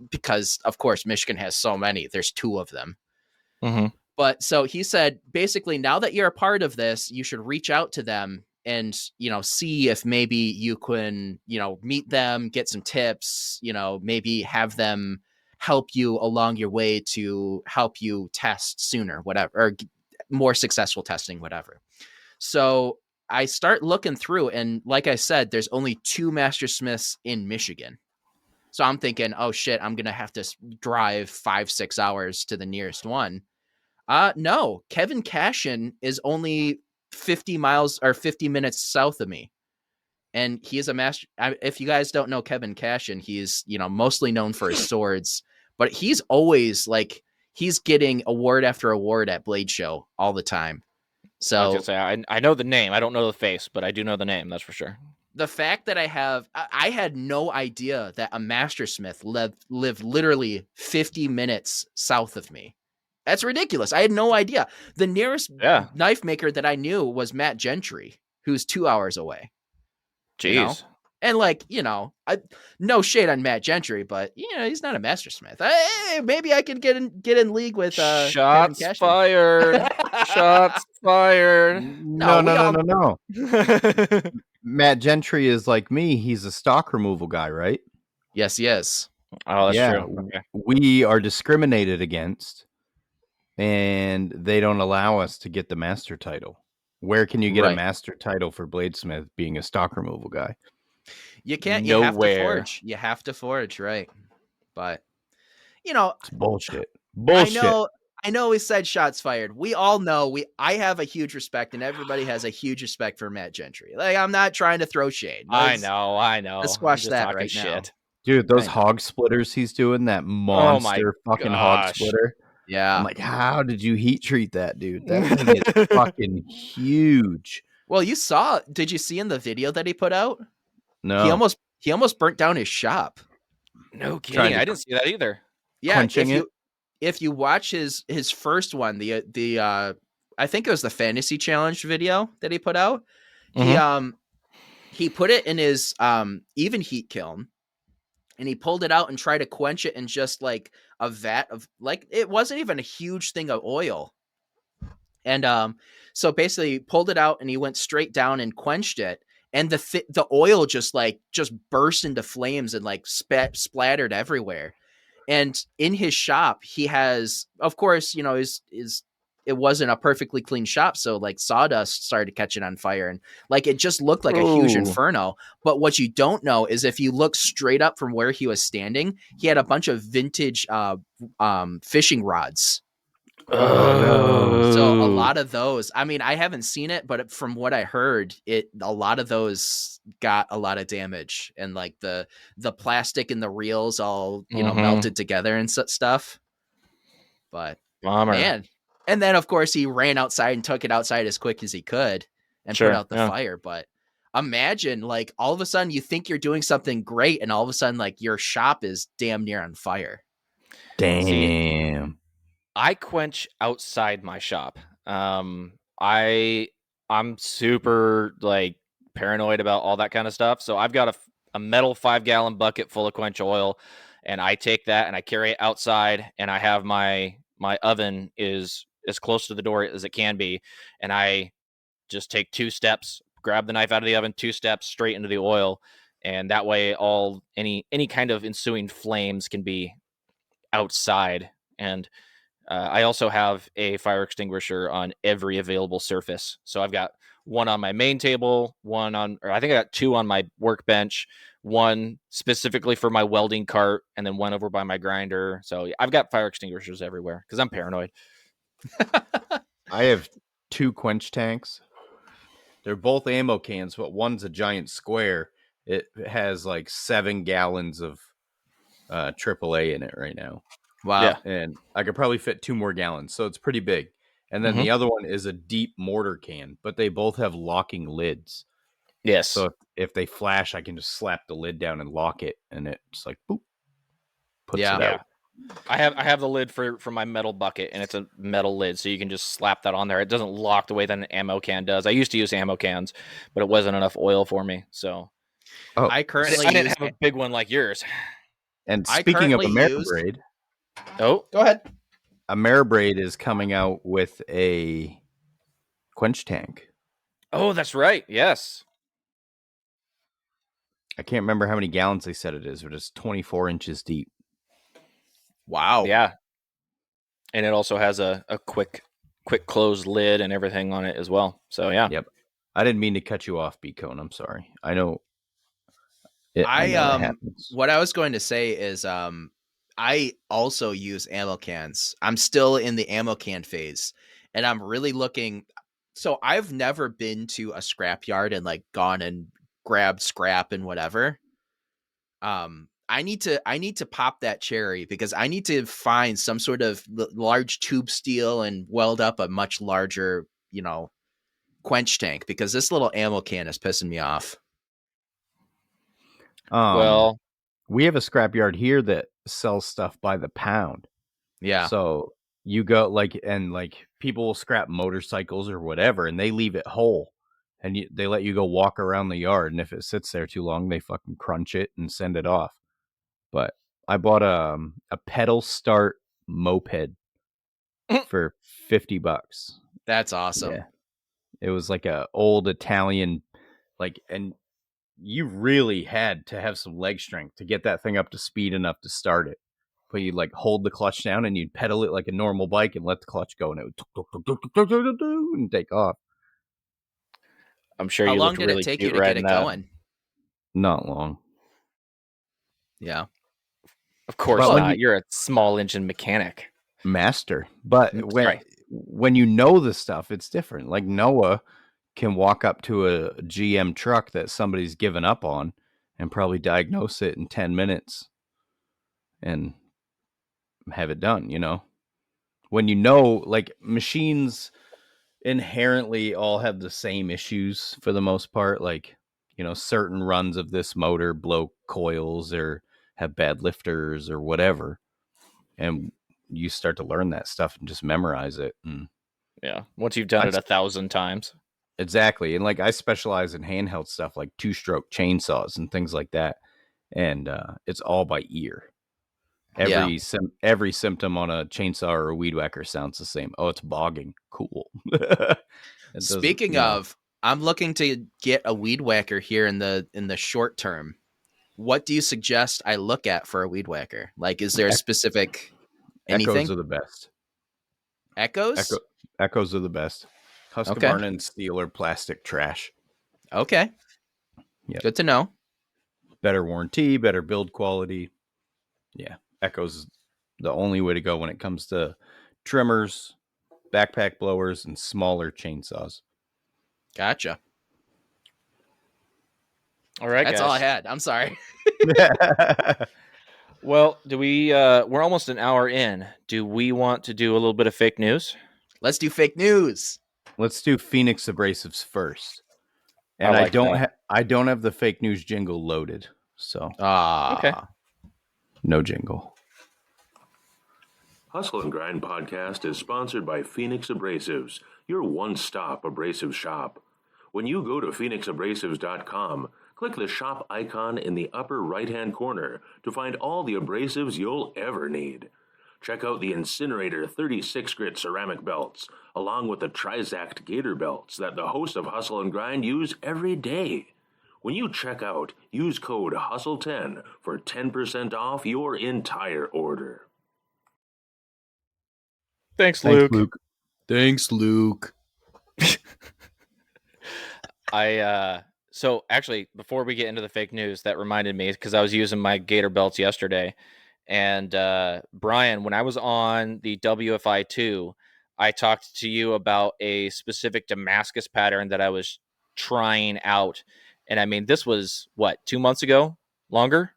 because of course Michigan has so many. There's 2 of them. Mm-hmm. But so he said, basically, now that you're a part of this, you should reach out to them and, see if maybe you can, meet them, get some tips, maybe have them help you along your way to help you test sooner, whatever, or more successful testing, whatever. So I start looking through, and like I said, there's only 2 mastersmiths in Michigan. So I'm thinking, oh shit, I'm going to have to drive 5-6 hours to the nearest one. No, Kevin Cashin is only 50 miles or 50 minutes south of me. And he is a master. If you guys don't know Kevin Cashin, he's, mostly known for his swords, but he's always like, he's getting award after award at Blade Show all the time. So I was gonna say, I know the name. I don't know the face, but I do know the name. That's for sure. The fact that I had no idea that a mastersmith lived literally 50 minutes south of me. That's ridiculous. I had no idea. The nearest knife maker that I knew was Matt Gentry, who's 2 hours away. Jeez. And no shade on Matt Gentry, but he's not a mastersmith. Maybe I can get in league with Shots fired. Shots fired. No. Matt Gentry is like me. He's a stock removal guy, right? Yes, he is. Oh, that's true. Okay. We are discriminated against, and they don't allow us to get the master title. Where can you get a master title for bladesmith being a stock removal guy? You can't. You have to forge. You have to forge, right? But it's bullshit. Bullshit. I know we said shots fired. We all know I have a huge respect, and everybody has a huge respect for Matt Gentry. Like, I'm not trying to throw shade. I know. Let's squash that right shit. now. Dude, those hog splitters he's doing, that monster fucking hog splitter. Yeah. I'm like, how did you heat treat that, dude? That thing is fucking huge. Well, did you see in the video that he put out? No. He almost burnt down his shop. No kidding. I didn't see that either. Yeah. If you watch his first one, the I think it was the fantasy challenge video that he put out. Mm-hmm. He put it in his even heat kiln, and he pulled it out and tried to quench it in just like a vat of, like, it wasn't even a huge thing of oil. And so basically he pulled it out and he went straight down and quenched it. And the oil just burst into flames and like splattered everywhere. And in his shop, he has, of course, it wasn't a perfectly clean shop. So like sawdust started catching on fire, and like, it just looked like a huge inferno. But what you don't know is if you look straight up from where he was standing, he had a bunch of vintage fishing rods. Oh, So a Oh. lot of those, I mean, I haven't seen it, but from what I heard, a lot of those got a lot of damage, and like the plastic and the reels all, melted together and stuff. But Bummer. man, and then of course he ran outside and took it outside as quick as he could and put Sure, out the yeah. fire. But imagine, like, all of a sudden you think you're doing something great, and all of a sudden, like, your shop is damn near on fire. damn. I quench outside my shop. I'm super like paranoid about all that kind of stuff. So I've got a metal 5-gallon bucket full of quench oil, and I take that and I carry it outside, and I have my oven is as close to the door as it can be, and I just take 2 steps, grab the knife out of the oven, 2 steps straight into the oil, and that way all any kind of ensuing flames can be outside. And I also have a fire extinguisher on every available surface. So I've got one on my main table, I think I got 2 on my workbench, one specifically for my welding cart, and then one over by my grinder. So I've got fire extinguishers everywhere because I'm paranoid. I have 2 quench tanks. They're both ammo cans, but one's a giant square. It has like 7 gallons of AAA in it right now. Wow. Yeah. And I could probably fit 2 more gallons, so it's pretty big. And then the other one is a deep mortar can, but they both have locking lids. Yes. So if they flash, I can just slap the lid down and lock it, and it's like boop, puts it out. I have the lid for my metal bucket, and it's a metal lid, so you can just slap that on there. It doesn't lock the way that an ammo can does. I used to use ammo cans, but it wasn't enough oil for me, so I currently I didn't use have a big one like yours. And I speaking of currently use- Ameribraid, Oh, Go ahead. Ameribraid is coming out with a quench tank. oh, that's right. Yes. I can't remember how many gallons they said it is, but it's 24 inches deep. Wow. Yeah. And it also has a quick close lid and everything on it as well. So yeah. Yep. I didn't mean to cut you off, Bkohn. I'm sorry. I know. I know that happens. What I was going to say is I also use ammo cans. I'm still in the ammo can phase, and I'm really looking. So I've never been to a scrapyard and like gone and grabbed scrap and whatever. I need to pop that cherry because I need to find some sort of large tube steel and weld up a much larger, quench tank, because this little ammo can is pissing me off. Well, we have a scrapyard here that sells stuff by the pound. Yeah. So you go and people will scrap motorcycles or whatever, and they leave it whole, and they let you go walk around the yard. And if it sits there too long, they fucking crunch it and send it off. But I bought a pedal start moped for $50. That's awesome. Yeah. It was like a old Italian, and you really had to have some leg strength to get that thing up to speed enough to start it. But you'd hold the clutch down and you'd pedal it like a normal bike and let the clutch go, and it would and take off. I'm sure How you long looked did really it take you cute to get riding it that. going? Not long. Yeah. Of course But when not. You're a small engine mechanic. Master. But Sorry. when you know the stuff, it's different. Like Noah can walk up to a GM truck that somebody's given up on and probably diagnose it in 10 minutes and have it done, When machines inherently all have the same issues for the most part, certain runs of this motor blow coils or have bad lifters or whatever, and you start to learn that stuff and just memorize it. And Yeah. Once you've done it 1,000 times. exactly. And I specialize in handheld stuff like 2-stroke chainsaws and things like that, and it's all by ear. Every symptom on a chainsaw or a weed whacker sounds the same. Oh, it's bogging. Cool. Speaking of, I'm looking to get a weed whacker here in the short term. What do you suggest I look at for a weed whacker? Like, is there a specific anything? Echoes are the best. Echoes? Echoes are the best. Husqvarna and steel or plastic trash. Okay. Yep. Good to know. Better warranty, better build quality. Yeah. Echoes is the only way to go when it comes to trimmers, backpack blowers, and smaller chainsaws. Gotcha. All right, That's guys. all I had. I'm sorry. Well, do we? We're almost an hour in. Do we want to do a little bit of fake news? Let's do fake news. Let's do Phoenix abrasives first. And I like that. I don't have the fake news jingle loaded. So Okay. no jingle. Hustle and Grind podcast is sponsored by Phoenix Abrasives, your one-stop abrasive shop. When you go to phoenixabrasives.com, click the shop icon in the upper right-hand corner to find all the abrasives you'll ever need. Check out the Incinerator 36 grit ceramic belts, along with the Trizact Gator belts that the hosts of Hustle and Grind use every day. When you check out, use code HUSTLE10 for 10% off your entire order. Thanks, Luke. Thanks, Luke. So actually, before we get into the fake news, that reminded me, because I was using my Gator belts yesterday, and Brian, when I was on the WFI 2, I talked to you about a specific Damascus pattern that I was trying out, and I mean, this was what, 2 months ago, longer.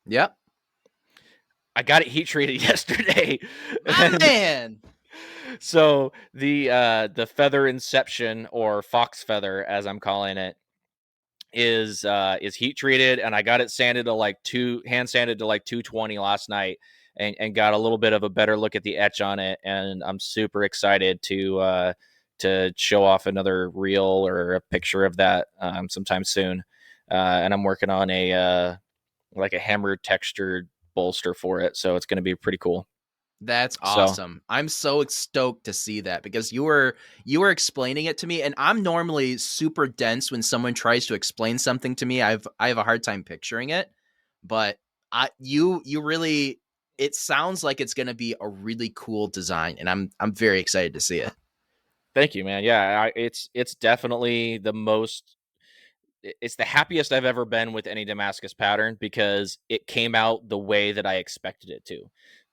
Yep. I got it heat treated yesterday. My man. So the feather inception, or fox feather as I'm calling it, is heat treated, and I got it sanded to hand sanded to 220 last night, and got a little bit of a better look at the etch on it, and I'm super excited to show off another reel or a picture of that sometime soon. And I'm working on a hammer textured bolster for it, so it's going to be pretty cool. That's awesome. I'm so stoked to see that, because you were explaining it to me, and I'm normally super dense when someone tries to explain something to me. I have a hard time picturing it, but you really, it sounds like it's going to be a really cool design, and I'm very excited to see it. Thank you, man. Yeah, it's definitely it's the happiest I've ever been with any Damascus pattern, because it came out the way that I expected it to.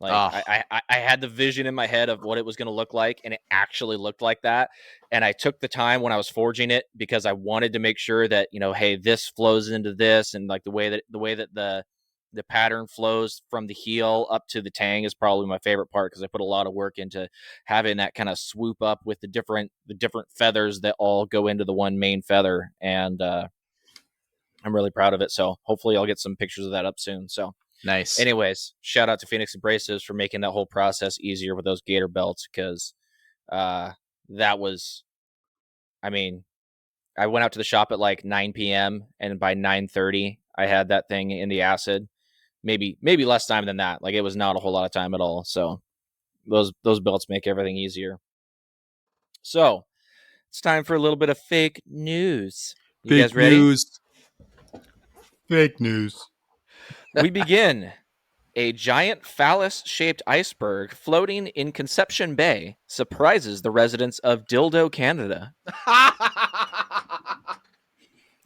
I had the vision in my head of what it was going to look like, and it actually looked like that. And I took the time when I was forging it, because I wanted to make sure that, hey, this flows into this, and the way that the pattern flows from the heel up to the tang is probably my favorite part, because I put a lot of work into having that kind of swoop up with the different feathers that all go into the one main feather. And I'm really proud of it. So hopefully I'll get some pictures of that up soon. So nice. Anyways, shout out to Phoenix Abrasives for making that whole process easier with those Gator belts, because that was, I mean, I went out to the shop at 9 p.m. and by 9:30 I had that thing in the acid. Maybe less time than that. It was not a whole lot of time at all. So those belts make everything easier. So it's time for a little bit of fake news. You guys ready? Fake news. We begin. A giant phallus-shaped iceberg floating in Conception Bay surprises the residents of Dildo, Canada.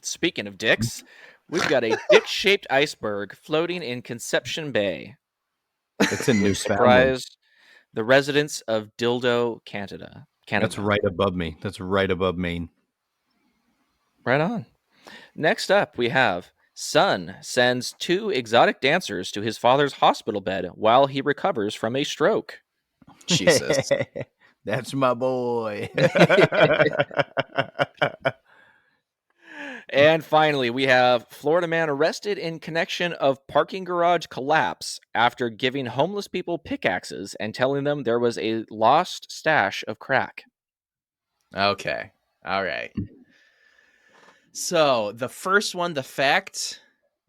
Speaking of dicks, we've got a dick-shaped iceberg floating in Conception Bay. It's a new surprised the residents of Dildo, Canada. That's right above me. That's right above Maine. Right on. Next up, we have son sends 2 exotic dancers to his father's hospital bed while he recovers from a stroke. Jesus. That's my boy. And finally, we have Florida man arrested in connection of parking garage collapse after giving homeless people pickaxes and telling them there was a lost stash of crack. Okay. All right. So the first one, the fact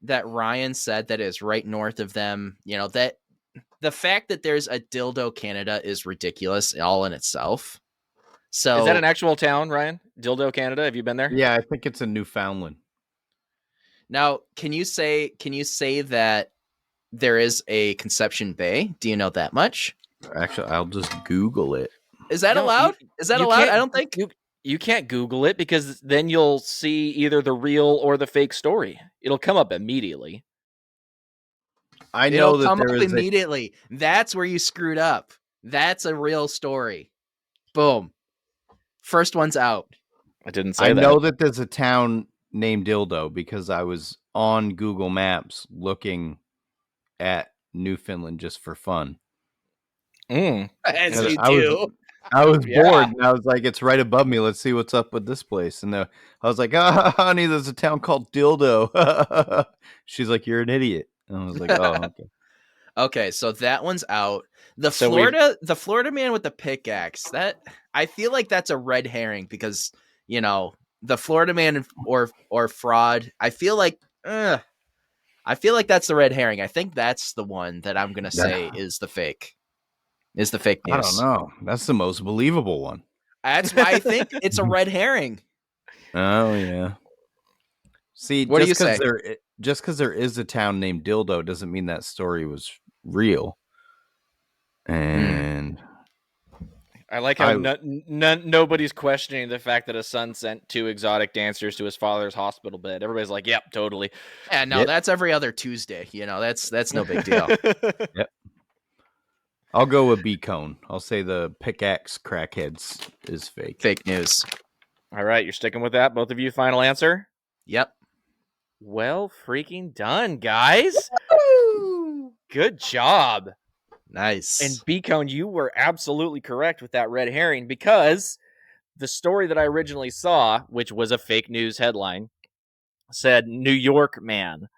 that Ryan said that is right north of them, that the fact that there's a Dildo, Canada is ridiculous all in itself. So is that an actual town, Ryan? Dildo, Canada? Have you been there? Yeah, I think it's in Newfoundland. Now, can you say that there is a Conception Bay? Do you know that much? Actually, I'll just Google it. Is that allowed? Is that allowed? I don't think you can't Google it, because then you'll see either the real or the fake story. It'll come up immediately. I know that come there up is immediately. That's where you screwed up. That's a real story. Boom. First one's out. I didn't say I that. know that there's a town named Dildo because I was on Google Maps looking at Newfoundland just for fun. As Because you I do. was Yeah. bored and I was like, it's right above me. Let's see what's up with this place. And I was like, honey, there's a town called Dildo. She's like, you're an idiot. And I was like, oh, okay. Okay, so that one's out. The So Florida man with the pickaxe. That I feel like that's a red herring because the Florida man or fraud. I feel like that's the red herring. I think that's the one that I'm gonna say is the fake. Is the fake news? I don't know. That's the most believable one. That's why I think it's a red herring. Oh yeah. See, What do you say? Just because there is a town named Dildo doesn't mean that story was real. And I like how nobody's questioning the fact that a son sent 2 exotic dancers to his father's hospital bed. Everybody's like, "Yep, totally." Yeah, no, Yep. that's every other Tuesday. That's no big deal. Yep. I'll go with Bkohn. I'll say the pickaxe crackheads is fake. Fake news. All right, you're sticking with that. Both of you, final answer. Yep. Well, freaking done, guys. Good job. Nice. And Bkohn, you were absolutely correct with that red herring because the story that I originally saw, which was a fake news headline, said New York man.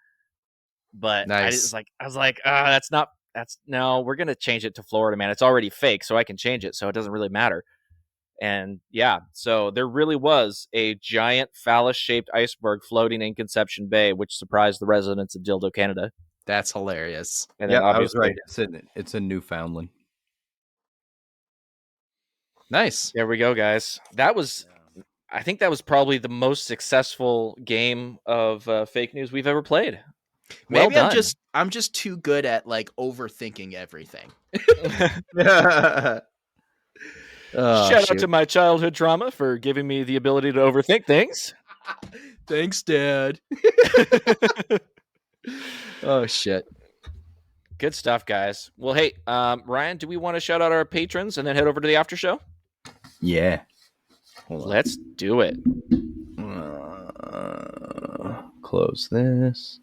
But Nice. I was like, no, we're going to change it to Florida man. It's already fake, so I can change it, so it doesn't really matter. And yeah, so there really was a giant phallus-shaped iceberg floating in Conception Bay, which surprised the residents of Dildo, Canada. That's hilarious. And Yeah, then I was obviously, right. It's a Newfoundland. Nice. There we go, guys. I think that was probably the most successful game of fake news we've ever played. Maybe Well I'm just too good at like overthinking everything. Shout out to my childhood trauma for giving me the ability to overthink things. Thanks, Dad. Oh shit. Good stuff, guys. Well, hey, Ryan, do we want to shout out our patrons and then head over to the after show? Yeah. Let's do it. Close this.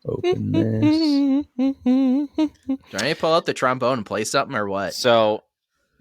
Open this. Do I need to pull out the trombone and play something or what? So,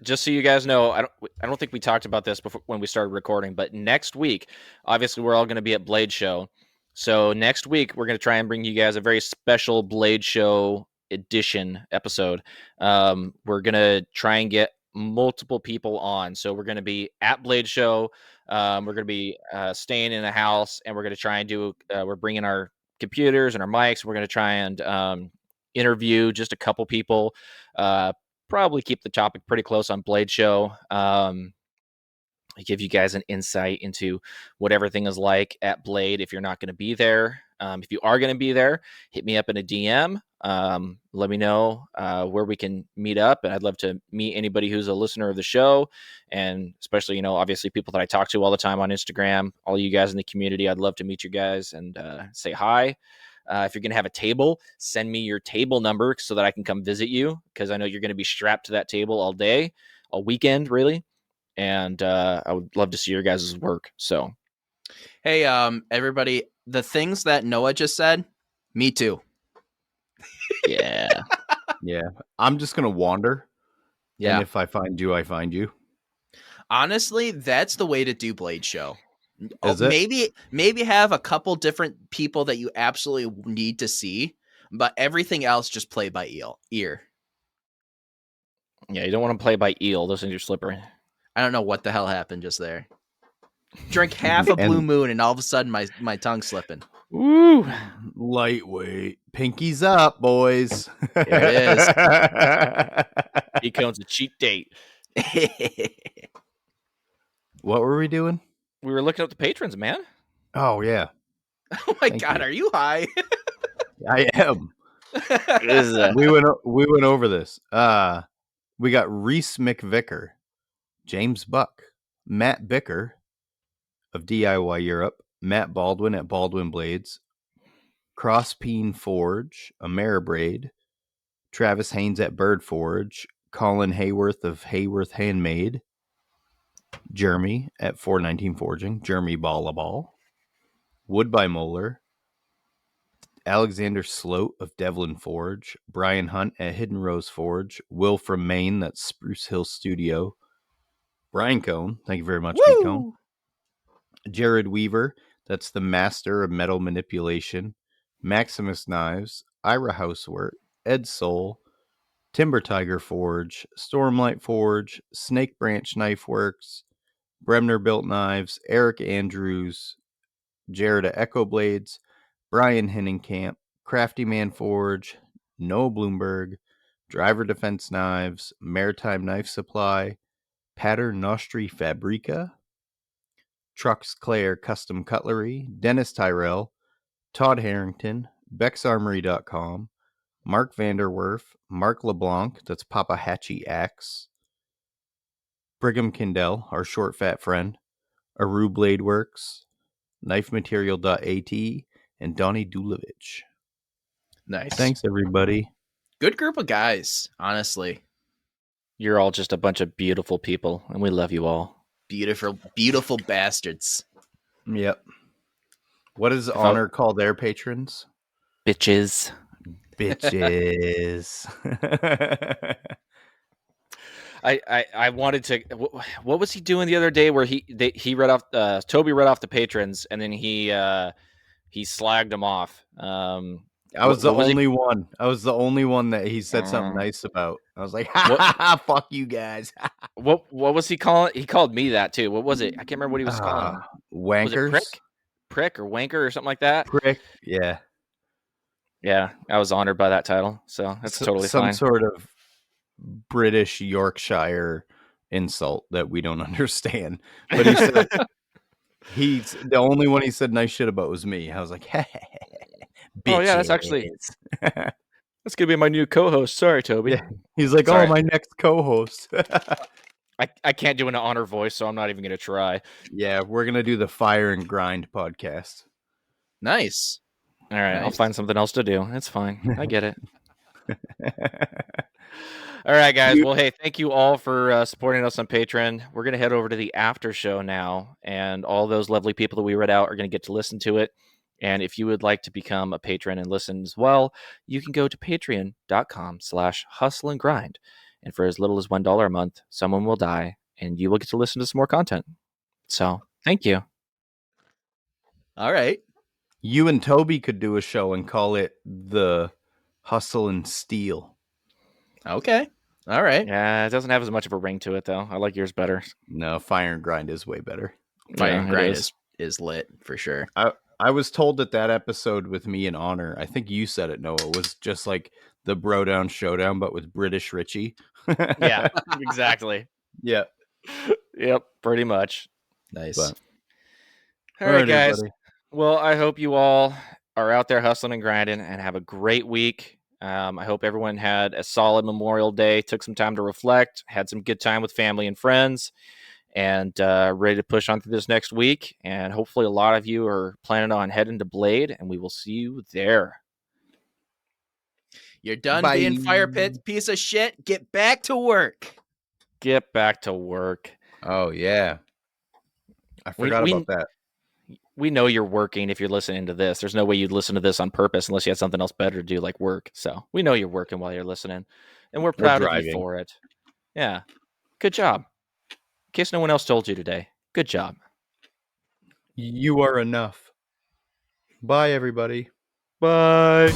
just so you guys know, I don't think we talked about this before when we started recording, but next week, obviously, we're all going to be at Blade Show. So next week, we're going to try and bring you guys a very special Blade Show edition episode. We're going to try and get multiple people on. So we're going to be at Blade Show. We're going to be staying in the house, and we're going to try and do. We're bringing our computers and our mics. We're going to try and interview just a couple people. Probably keep the topic pretty close on Blade Show. Give you guys an insight into what everything is like at Blade if you're not going to be there. If you are going to be there, hit me up in a DM. Let me know where we can meet up. And I'd love to meet anybody who's a listener of the show. And especially, obviously people that I talk to all the time on Instagram, all you guys in the community, I'd love to meet you guys and say hi. If you're going to have a table, send me your table number so that I can come visit you, because I know you're going to be strapped to that table all day, all weekend, really. And I would love to see your guys' work. So, hey, everybody, the things that Noah just said, me too. yeah. Yeah. I'm just going to wander. Yeah. And if I find you, I find you. Honestly, that's the way to do Blade Show. Is it? Maybe have a couple different people that you absolutely need to see, but everything else just play by ear. Yeah, you don't want to play by eel. Those things are slippery. I don't know what the hell happened just there. Drink half a Blue Moon and all of a sudden my tongue's slipping. Woo! Lightweight. Pinkies up, boys. There it is. Bkohn's a cheat date. What were we doing? We were looking at the patrons, man. Oh, yeah. Oh my Thank God, you. are you high? I am. We went over this. We got Reese McVicker, James Buck, Matt Bicker of DIY Europe, Matt Baldwin at Baldwin Blades, Crosspeen Forge, Ameribraid, Travis Haynes at Bird Forge, Colin Hayworth of Hayworth Handmade, Jeremy at 419 Forging, Jeremy Ballaball, Wood by Moeller, Alexander Sloat of Devlin Forge, Brian Hunt at Hidden Rose Forge, Will from Maine, that's Spruce Hill Studio, Brian Bkohn, thank you very much, Bkohn. Jared Weaver, that's the Master of Metal Manipulation, Maximus Knives, Ira Housework, Ed Soul, Timber Tiger Forge, Stormlight Forge, Snake Branch Knife Works, Bremner Built Knives, Eric Andrews, Jared at Echo Blades, Brian Henningkamp, Crafty Man Forge, Noah Bloomberg, Driver Defense Knives, Maritime Knife Supply, Pater Nostri Fabrica, Trucks Claire Custom Cutlery, Dennis Tyrell, Todd Harrington, BexArmory.com, Mark Vanderwerf, Mark LeBlanc, that's Papa Hatchie Axe, Brigham Kindell, our short fat friend, Aru Blade Works, KnifeMaterial.at, and Donnie Dulovich. Nice. Thanks, everybody. Good group of guys, honestly. You're all just a bunch of beautiful people, and we love you all. Beautiful, beautiful bastards. Yep. What does Honor call their patrons? Bitches. Bitches. I wanted to. What was he doing the other day? Where he read off Toby read off the patrons, and then he slagged them off. I was the only one. I was the only one that he said something nice about. I was like, fuck you guys. What was he calling? He called me that too. What was it? I can't remember what he was calling. Wankers? Was it prick or wanker or something like that? Prick, yeah. Yeah, I was honored by that title, so that's totally fine. Some sort of British Yorkshire insult that we don't understand. But he said he's the only one he said nice shit about was me. I was like, hey. Oh yeah, that's actually that's gonna be my new co-host. Sorry, Toby. Yeah. He's like, sorry. Oh, my next co-host. I can't do an honor voice, so I'm not even gonna try. Yeah, we're gonna do the Fire and Grind podcast. Nice. All right, nice. I'll find something else to do. It's fine. I get it. All right, guys. Well, hey, thank you all for supporting us on Patreon. We're gonna head over to the after show now, and all those lovely people that we read out are gonna get to listen to it. And if you would like to become a patron and listen as well, you can go to patreon.com/hustleandgrind. And for as little as $1 a month, someone will die and you will get to listen to some more content. So thank you. All right. You and Toby could do a show and call it the Hustle and Steal. Okay. All right. Yeah, it doesn't have as much of a ring to it, though. I like yours better. No, Fire and Grind is way better. Fire and Grind is lit for sure. I was told that episode with me and Honor, I think you said it, Noah, was just like the Bro Down Showdown, but with British Richie. Yeah, exactly. Yeah. Yep, pretty much. Nice. But, all right, guys. Everybody. Well, I hope you all are out there hustling and grinding and have a great week. I hope everyone had a solid Memorial Day, took some time to reflect, had some good time with family and friends, and ready to push on through this next week. And hopefully a lot of you are planning on heading to Blade, and we will see you there. You're done being Fire Pits, piece of shit. Get back to work. Get back to work. Oh, yeah. I forgot about that. We know you're working if you're listening to this. There's no way you'd listen to this on purpose unless you had something else better to do, like work. So we know you're working while you're listening, and we're proud of you for it. Yeah. Good job. In case no one else told you today, good job. You are enough. Bye, everybody. Bye.